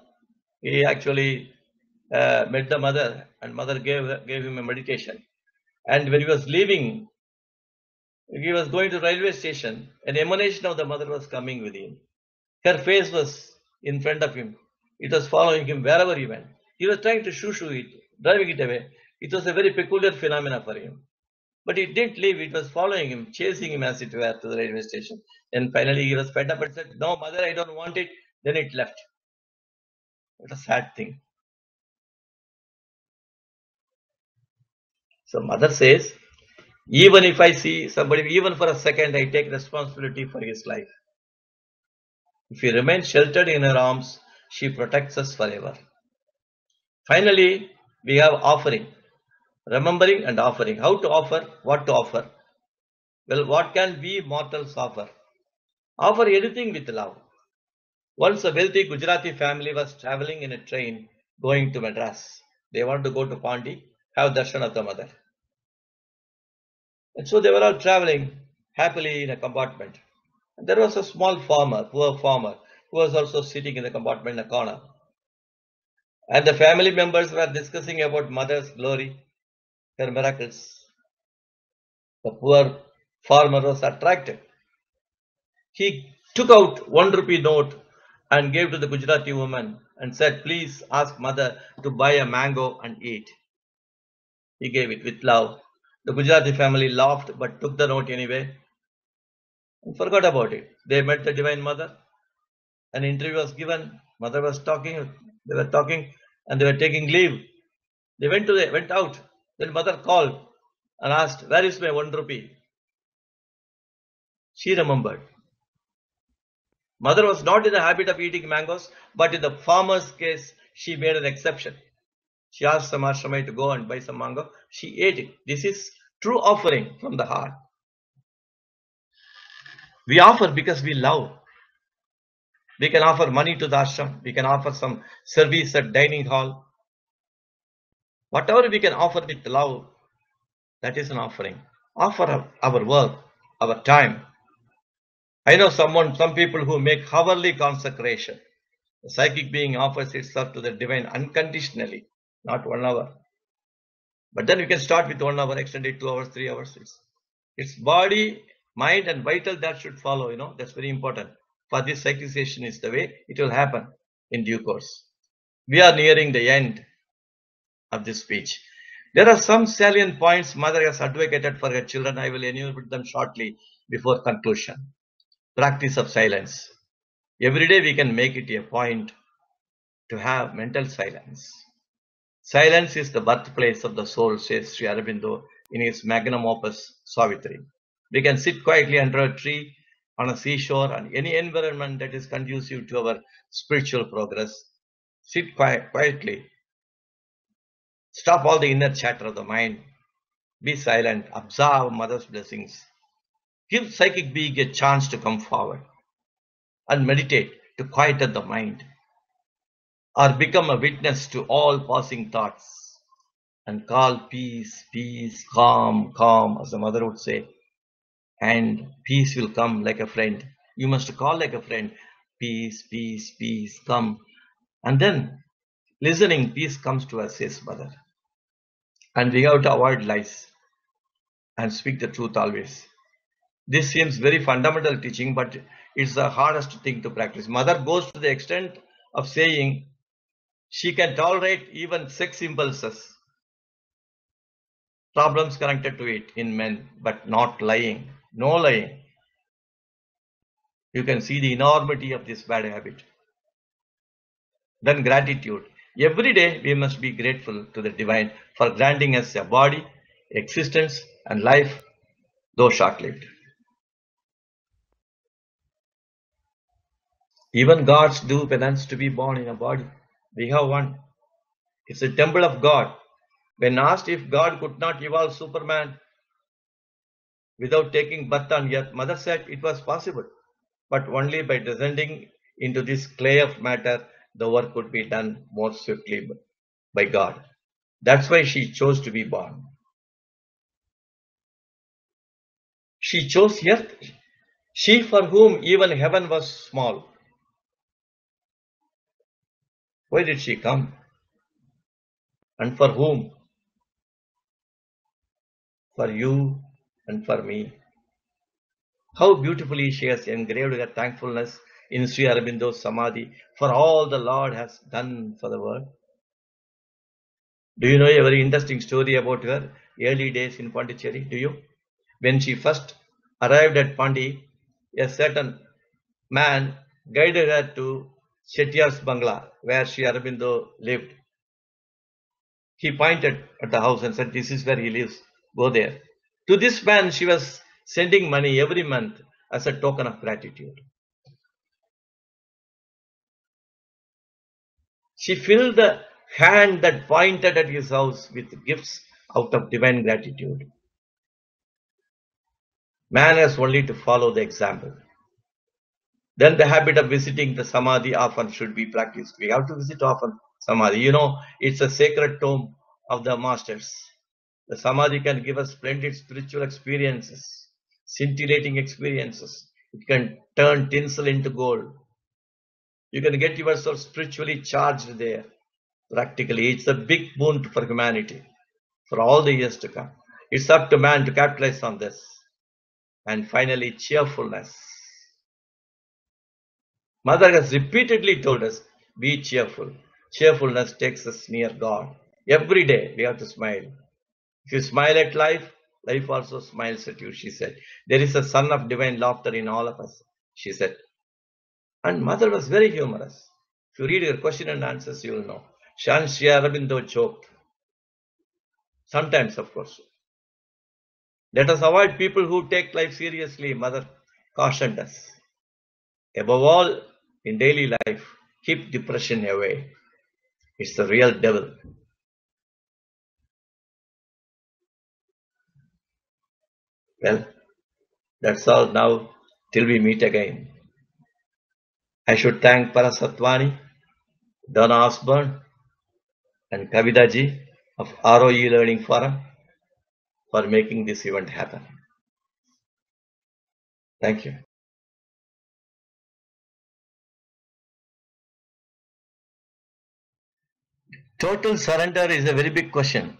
he actually met the mother, and mother gave him a meditation. And when he was leaving, he was going to railway station. An emanation of the mother was coming with him. Her face was in front of him. It was following him wherever he went. He was trying to shoo it, driving it away. It was a very peculiar phenomenon for him. But it didn't leave. It was following him, chasing him as it were to the railway station. And finally he was fed up and said, no, mother, I don't want it. Then it left. What a sad thing. So mother says, even if I see somebody, even for a second, I take responsibility for his life. If we remain sheltered in her arms, she protects us forever. Finally, we have offering. Remembering and offering. How to offer? What to offer? Well, what can we mortals offer? Offer anything with love. Once a wealthy Gujarati family was traveling in a train going to Madras. They want to go to Pondi, have darshan of the mother. And so they were all traveling happily in a compartment. And there was a small farmer, poor farmer, who was also sitting in the compartment in a corner. And the family members were discussing about mother's glory, her miracles. The poor farmer was attracted. He took out 1 rupee note and gave to the Gujarati woman and said, "Please ask mother to buy a mango and eat." He gave it with love. The Gujarati family laughed but took the note anyway and forgot about it. They met the Divine Mother. An interview was given. Mother was talking. They were talking and they were taking leave. They went out. Then mother called and asked, "Where is my 1 rupee?" She remembered. Mother was not in the habit of eating mangoes, but in the farmer's case, she made an exception. She asked some ashramite to go and buy some mango. She ate it. This is true offering from the heart. We offer because we love. We can offer money to the ashram. We can offer some service at dining hall. Whatever we can offer with love, that is an offering. Offer our work, our time. I know some people who make hourly consecration. The psychic being offers itself to the divine unconditionally, not 1 hour. But then we can start with 1 hour, extend it 2 hours, 3 hours. It's body, mind, and vital that should follow. That's very important. For this cyclicization is the way it will happen in due course. We are nearing the end of this speech. There are some salient points Mother has advocated for her children. I will enumerate them shortly before conclusion. Practice of silence. Every day we can make it a point to have mental silence. Silence is the birthplace of the soul, says Sri Aurobindo in his magnum opus, Savitri. We can sit quietly under a tree, on a seashore, and any environment that is conducive to our spiritual progress. Sit quietly. Stop all the inner chatter of the mind. Be silent. Observe Mother's blessings. Give psychic being a chance to come forward and meditate to quieten the mind, or become a witness to all passing thoughts and call peace, peace, calm, calm, as the Mother would say. And peace will come like a friend. You must call like a friend. Peace, peace, peace, come. And then, listening, peace comes to us, says Mother. And we have to avoid lies and speak the truth always. This seems very fundamental teaching, but it's the hardest thing to practice. Mother goes to the extent of saying she can tolerate even sex impulses, problems connected to it in men, but not lying. No lying. You can see the enormity of this bad habit. Then gratitude. Every day we must be grateful to the divine for granting us a body, existence, and life, though short-lived. Even gods do penance to be born in a body. We have one. It's a temple of God. When asked if God could not evolve Superman without taking birth on earth, Mother said it was possible, but only by descending into this clay of matter, the work could be done more swiftly by God. That's why she chose to be born. She chose earth. She for whom even heaven was small. Why did she come? And for whom? For you and for me. How beautifully she has engraved her thankfulness in Sri Aurobindo's Samadhi for all the Lord has done for the world. Do you know a very interesting story about her early days in Pondicherry? Do you? When she first arrived at Pondi, a certain man guided her to Chettiar's Bangla, where Sri Aurobindo lived. He pointed at the house and said, "This is where he lives. Go there." To this man, she was sending money every month as a token of gratitude. She filled the hand that pointed at his house with gifts out of divine gratitude. Man has only to follow the example. Then the habit of visiting the Samadhi often should be practiced. We have to visit often. Samadhi. It's a sacred tomb of the masters. The Samadhi can give us splendid spiritual experiences, scintillating experiences. It can turn tinsel into gold. You can get yourself spiritually charged there. Practically, it's a big boon for humanity for all the years to come. It's up to man to capitalize on this. And finally, cheerfulness. Mother has repeatedly told us, be cheerful. Cheerfulness takes us near God. Every day we have to smile. If you smile at life, life also smiles at you, she said. There is a sun of divine laughter in all of us, she said. And mother was very humorous. If you read her question and answers, you will know. Shan Sri Aurobindo joked. Sometimes, of course. Let us avoid people who take life seriously, mother cautioned us. Above all, in daily life, keep depression away. It's the real devil. Well, that's all now till we meet again. I should thank Parasatwani, Donna Osborne, and Kavita ji of ROE Learning Forum for making this event happen. Thank you. Total surrender is a very big question.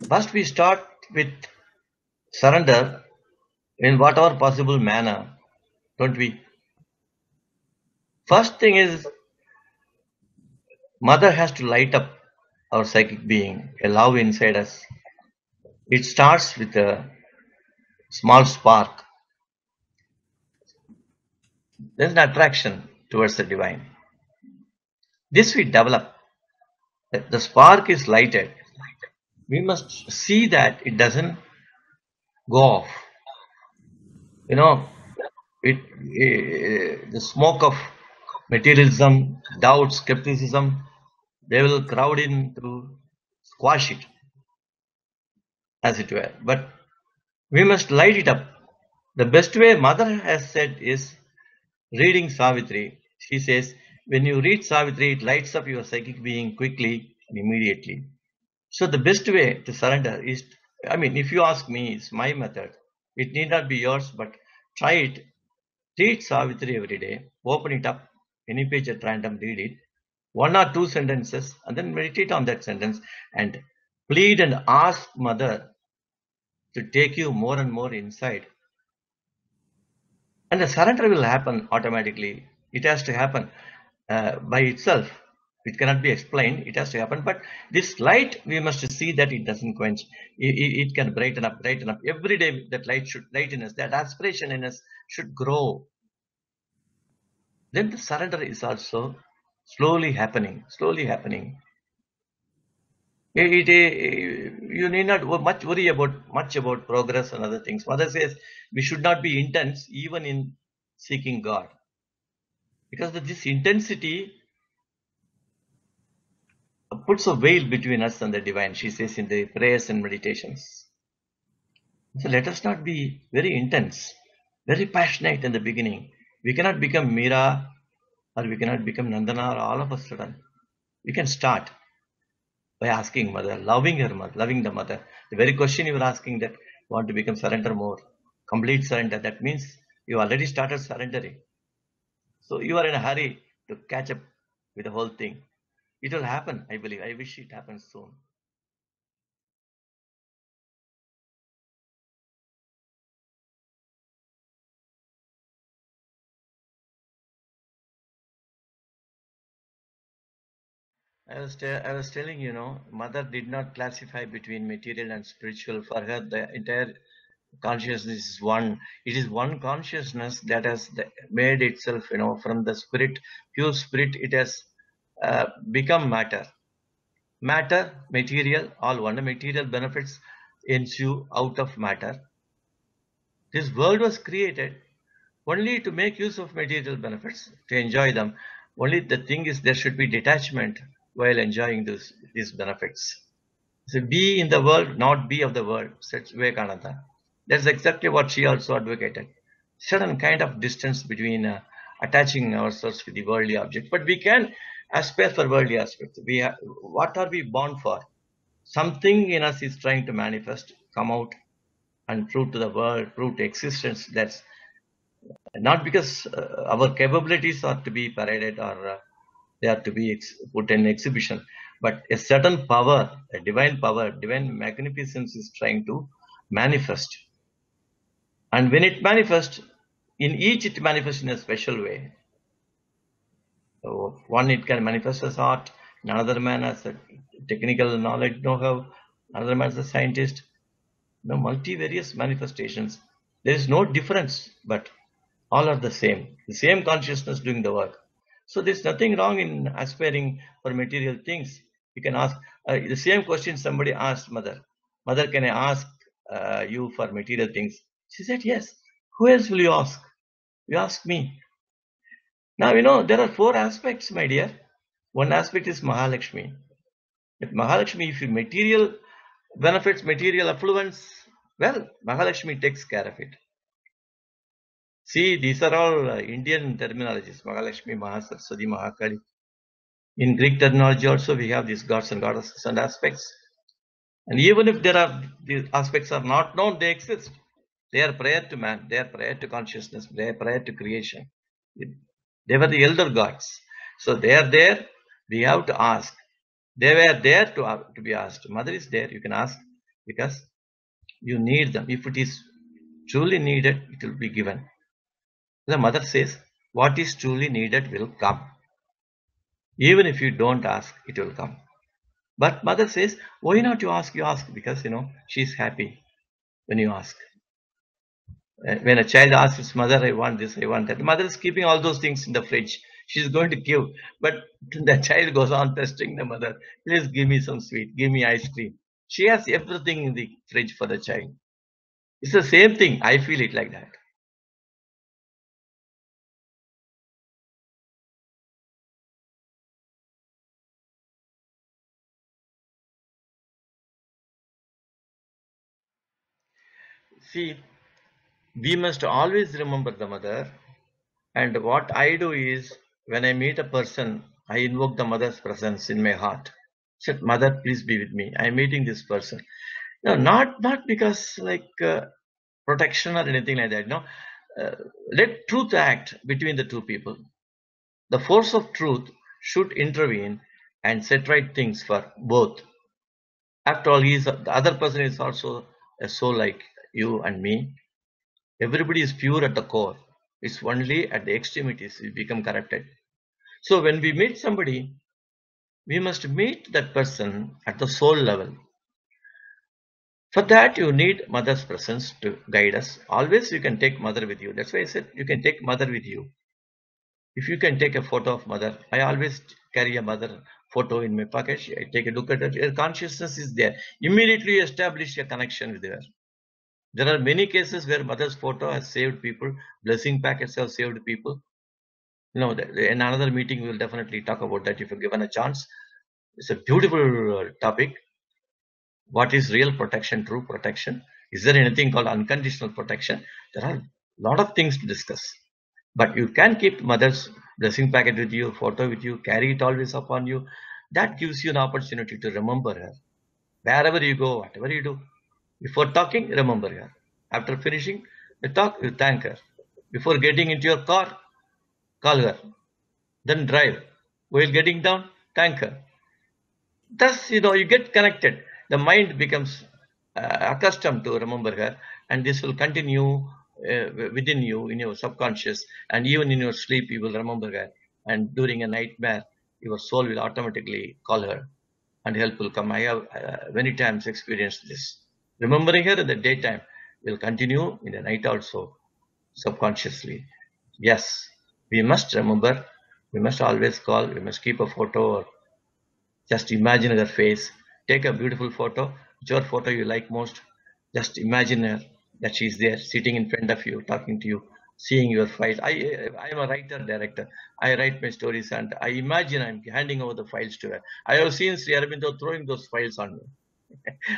First, we start with surrender in whatever possible manner, don't we? First thing is, mother has to light up our psychic being, a love inside us. It starts with a small spark. There's an attraction towards the divine. This we develop. The spark is lighted. We must see that it doesn't go off. The smoke of materialism, doubt, skepticism, they will crowd in to squash it, as it were. But we must light it up. The best way mother has said is reading Savitri. She says, when you read Savitri, it lights up your psychic being quickly and immediately. So the best way to surrender is, if you ask me, it's my method. It need not be yours, but try it. Read Savitri every day. Open it up, any page at random, read it. 1 or 2 sentences, and then meditate on that sentence and plead and ask mother to take you more and more inside. And the surrender will happen automatically. It has to happen by itself. It cannot be explained. It has to happen. But this light, we must see that it doesn't quench. It can brighten up, brighten up. Every day that light should lighten us. That aspiration in us should grow. Then the surrender is also slowly happening, slowly happening. You need not worry much about progress and other things. Mother says we should not be intense even in seeking God, because this intensity puts a veil between us and the divine. She says in the prayers and meditations. So let us not be very intense, very passionate in the beginning. We cannot become Meera, or we cannot become Nandana all of a sudden. We can start by asking mother, loving her mother, loving the mother. The very question you were asking, that want to become surrender more, complete surrender, that means you already started surrendering. So you are in a hurry to catch up with the whole thing. It will happen, I believe. I wish it happens soon. I was telling mother did not classify between material and spiritual. For her, the entire consciousness is one. It is one consciousness that has made itself, from the spirit, pure spirit. It has become matter. Matter, material, all one. The material benefits ensue out of matter. This world was created only to make use of material benefits, to enjoy them. Only the thing is, there should be detachment while enjoying these benefits. So be in the world, not be of the world, said Vivekananda. That's exactly what she also advocated. Certain kind of distance between attaching ourselves with the worldly object. But we can aspire for worldly aspects. What are we born for? Something in us is trying to manifest, come out, and prove to the world, prove to existence. That's not because our capabilities are to be paraded or they are to be put in exhibition, but a certain power, a divine power, divine magnificence is trying to manifest. And when it manifests, in each it manifests in a special way. So one, it can manifest as art, another man as a technical knowledge, know-how, another man as a scientist. Multivarious manifestations. There is no difference, but all are the same consciousness doing the work. So there's nothing wrong in aspiring for material things. You can ask the same question somebody asked mother. Mother, can I ask you for material things? She said, yes. Who else will you ask? You ask me. Now, there are four aspects, my dear. One aspect is Mahalakshmi. But Mahalakshmi, if you material benefits, material affluence, well, Mahalakshmi takes care of it. See, these are all Indian terminologies, Mahalakshmi, Mahasaraswati, Mahakali. In Greek terminology also, we have these gods and goddesses and aspects. And even if these aspects are not known, they exist. They are prior to man, they are prior to consciousness, they are prior to creation. They were the elder gods. So they are there, we have to ask. They were there to be asked. Mother is there, you can ask because you need them. If it is truly needed, it will be given. The mother says, what is truly needed will come. Even if you don't ask, it will come. But mother says, why not you ask? You ask because, she's happy when you ask. When a child asks his mother, I want this, I want that. The mother is keeping all those things in the fridge. She's going to give. But the child goes on pestering the mother. Please give me some sweet. Give me ice cream. She has everything in the fridge for the child. It's the same thing. I feel it like that. See, we must always remember the mother. And what I do is, when I meet a person, I invoke the mother's presence in my heart. Said, Mother, please be with me. I'm meeting this person. No, not because like protection or anything like that. No, let truth act between the two people. The force of truth should intervene and set right things for both. After all, the other person is also a soul like you and me. Everybody is pure at the core. It's only at the extremities we become corrupted. So when we meet somebody, we must meet that person at the soul level. For that, you need mother's presence to guide us. Always you can take mother with you. That's why I said you can take mother with you. If you can take a photo of mother, I always carry a mother photo in my pocket. I take a look at it. Her consciousness is there. Immediately establish a connection with her. There are many cases where mother's photo has saved people. Blessing packets have saved people. In another meeting, we will definitely talk about that if you're given a chance. It's a beautiful topic. What is real protection, true protection? Is there anything called unconditional protection? There are a lot of things to discuss. But you can keep mother's blessing packet with you, photo with you, carry it always upon you. That gives you an opportunity to remember her. Wherever you go, whatever you do. Before talking, remember her. After finishing the talk, you thank her. Before getting into your car, call her. Then drive. While getting down, thank her. Thus, you get connected. The mind becomes accustomed to remember her, and this will continue within you, in your subconscious, and even in your sleep, you will remember her. And during a nightmare, your soul will automatically call her, and help will come. I have many times experienced this. Remembering her in the daytime will continue in the night also, subconsciously. Yes, we must remember. We must always call. We must keep a photo or just imagine her face. Take a beautiful photo, whichever photo you like most. Just imagine her that she's there, sitting in front of you, talking to you, seeing your files. I'm a writer director. I write my stories, and I imagine I'm handing over the files to her. I have seen Sri Aurobindo throwing those files on me.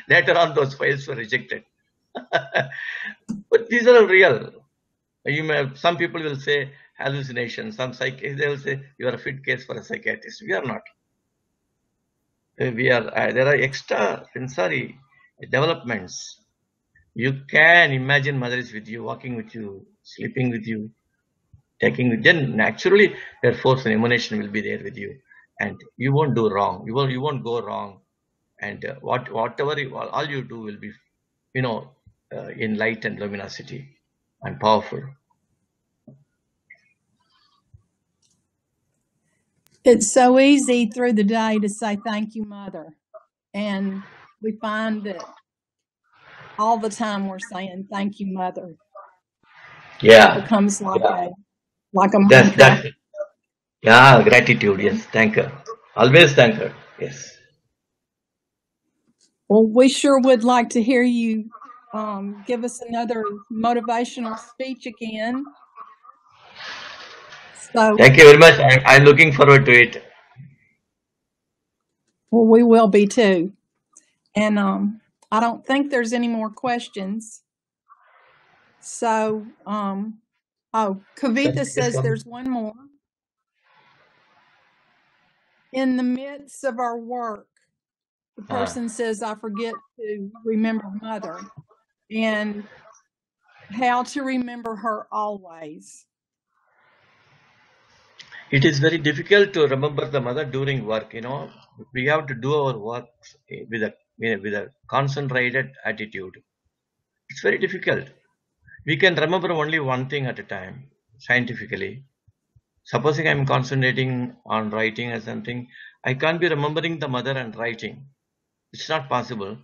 Later on, those files were rejected. But these are real. Some people will say, hallucination. Some they will say you are a fit case for a psychiatrist. We are not. We are. There are extra sensory developments. You can imagine mother is with you, walking with you, sleeping with you, taking with. Then naturally, their force and emanation will be there with you, and you won't do wrong. You won't go wrong, and whatever all you do will be, in light and luminosity and powerful. It's so easy through the day to say thank you, Mother. And we find that all the time we're saying thank you, Mother. Yeah, It becomes like yeah. a That's mantra. that. Yeah, gratitude. Yes, thank her. Always thank her. Yes. Well, we sure would like to hear you give us another motivational speech again. So, Thank you very much. I'm looking forward to it. well, we will be too. And I don't think there's any more questions. So, Kavitha Yes, says there's one more. In the midst of our work, the person says, I forget to remember Mother and how to remember her always. it is very difficult to remember the mother during work. We have to do our work with a concentrated attitude. It's very difficult. We can remember only one thing at a time, scientifically. Supposing I'm concentrating on writing or something, I can't be remembering the mother and writing. It's not possible.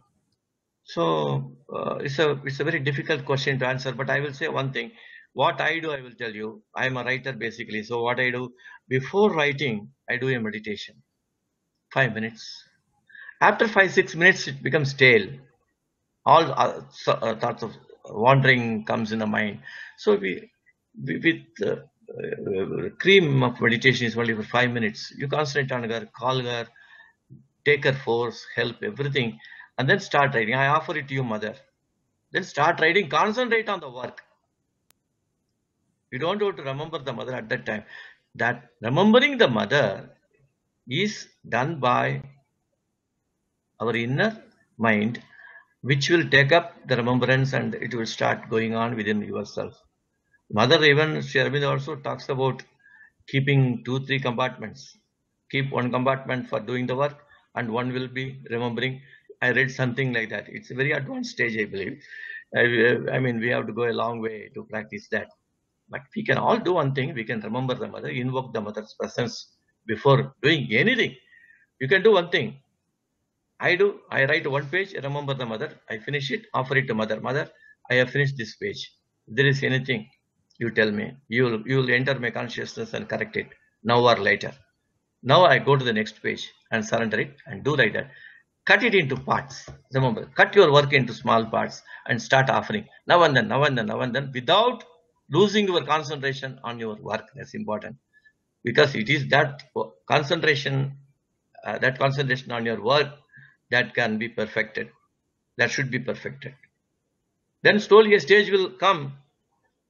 So it's a very difficult question to answer. But I will say one thing. What I do, I will tell you. I am a writer basically. So what I do before writing, I do a meditation. 5 minutes. After 5 6 minutes, it becomes stale. All thoughts of wandering comes in the mind. So we with cream of meditation is only for 5 minutes. You concentrate on her, call her, take her force, help, everything, and then start writing. I offer it to you, mother. Then start writing, concentrate on the work. You don't have to remember the mother at that time. That remembering the mother is done by our inner mind, which will take up the remembrance and it will start going on within yourself. Mother, even Sri Aurobindo also talks about keeping 2 3 compartments. Keep one compartment for doing the work and one will be remembering. I read something like that. It's a very advanced stage, I believe. I mean, we have to go a long way to practice that. But we can all do one thing. We can remember the mother, invoke the mother's presence before doing anything. You can do one thing. I write one page, remember the mother. I finish it, offer it to mother. Mother, I have finished this page. If there is anything, you tell me. You will enter my consciousness and correct it now or later. Now I go to the next page and surrender it and do like that. Cut it into parts. Remember, cut your work into small parts and start offering now and then, now and then, now and then, without losing your concentration on your work. That's important because it is that concentration on your work that can be perfected. That should be perfected. Then slowly a stage will come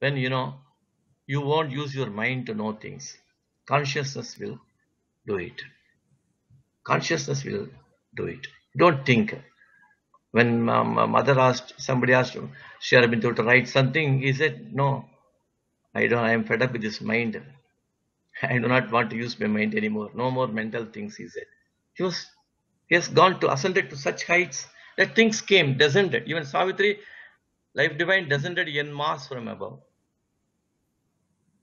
when you won't use your mind to know things. Consciousness will do it. Consciousness will do it. Don't think. When somebody asked Sri Aurobindo to write something, he said, "No, I don't. I am fed up with this mind. I do not want to use my mind anymore. No more mental things," he said. He has gone to ascended to such heights that things came, descended. Even Savitri, life divine, descended en masse from above.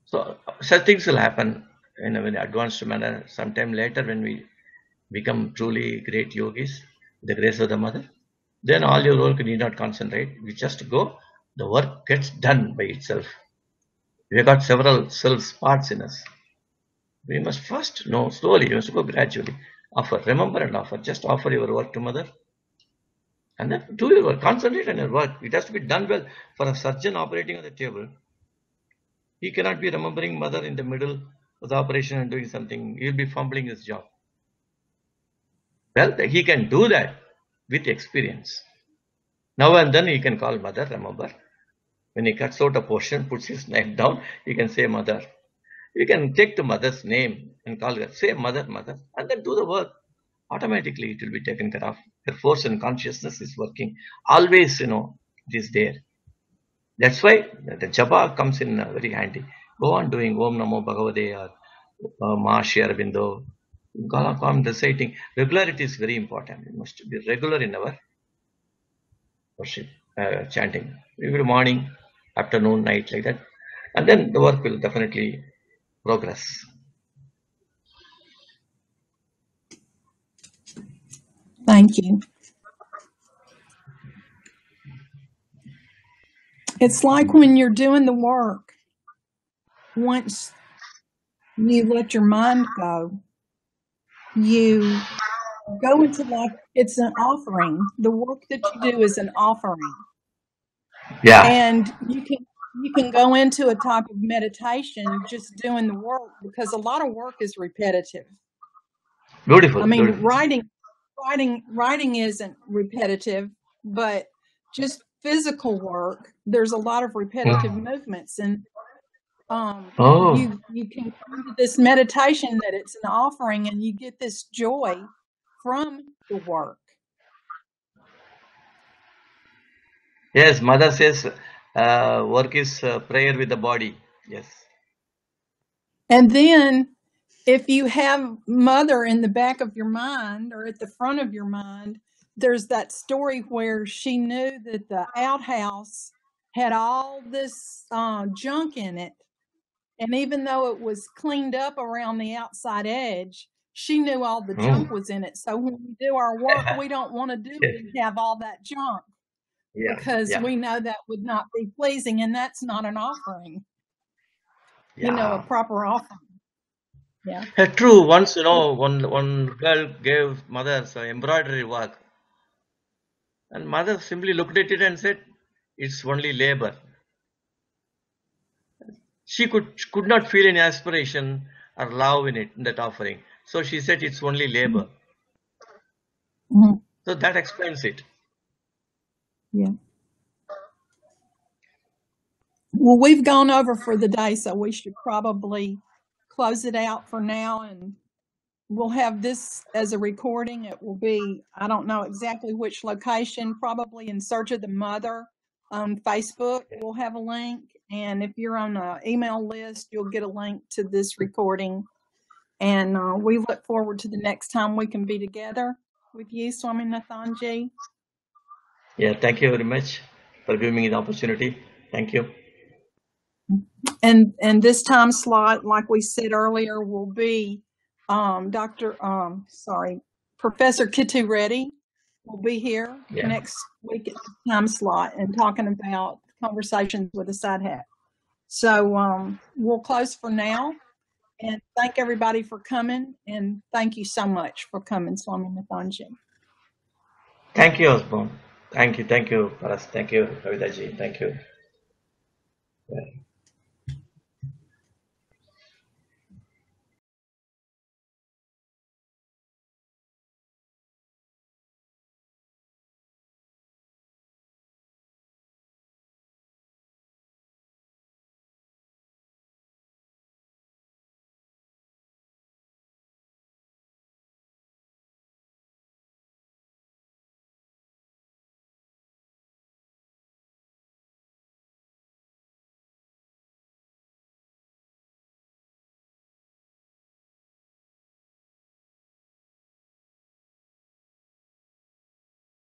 So such things will happen in a very advanced manner. Sometime later, when we become truly great yogis, with the grace of the mother, then all your work need not concentrate. We just go, the work gets done by itself. We have got several self parts in us. We must first know slowly, you must go gradually. Offer, remember and offer. Just offer your work to mother. And then do your work. Concentrate on your work. It has to be done well. For a surgeon operating on the table, he cannot be remembering mother in the middle of the operation and doing something. He'll be fumbling his job. Well, he can do that with experience. Now and then he can call mother, remember. When he cuts out a portion, puts his knife down, he can say mother. You can take the mother's name and call her, say mother, mother, and then do the work. Automatically, it will be taken care of. The force and consciousness is working. Always, it is there. That's why the japa comes in very handy. Go on doing Om Namo Bhagavate or Mahashi Arabindo. Go on reciting. Regularity is very important. We must be regular in our worship, chanting. Every morning, afternoon, night, like that. And then the work will definitely progress. Thank you. It's like when you're doing the work, once you let your mind go, you go into like it's an offering. The work that you do is an offering. Yeah. And you can go into a type of meditation just doing the work, because a lot of work is repetitive. Beautiful. I mean, Beautiful. writing isn't repetitive, but just physical work, there's a lot of repetitive movements, and you can come to this meditation that it's an offering, and you get this joy from the work. Yes, mother says work is prayer with the body. Yes. And then if you have mother in the back of your mind or at the front of your mind, there's that story where she knew that the outhouse had all this junk in it. And even though it was cleaned up around the outside edge, she knew all the junk was in it. So when we do our work, we don't want to do it and have all that junk, because we know that would not be pleasing, and that's not an offering. A proper offering. Yeah. True. Once, one girl gave mother some embroidery work, and mother simply looked at it and said, "It's only labor." She could not feel any aspiration or love in it, in that offering. So she said, "It's only labor." Mm-hmm. So that explains it. Yeah. Well, we've gone over for the day, so we should probably close it out for now, and we'll have this as a recording. It will be, I don't know exactly which location, probably in Search of the Mother on Facebook. We'll have a link, and if you're on an email list, you'll get a link to this recording. And we look forward to the next time we can be together with you, Swaminathanji. Yeah, thank you very much for giving me the opportunity. Thank you. And this time slot, like we said earlier, will be Professor Kittu Reddy will be here next week at the time slot and talking about conversations with a side hat. So we'll close for now, and thank everybody for coming, and thank you so much for coming, Swaminathanji. Thank you, Osborne. Thank you, Paras. Thank you, Kavitaji. Thank you. Yeah.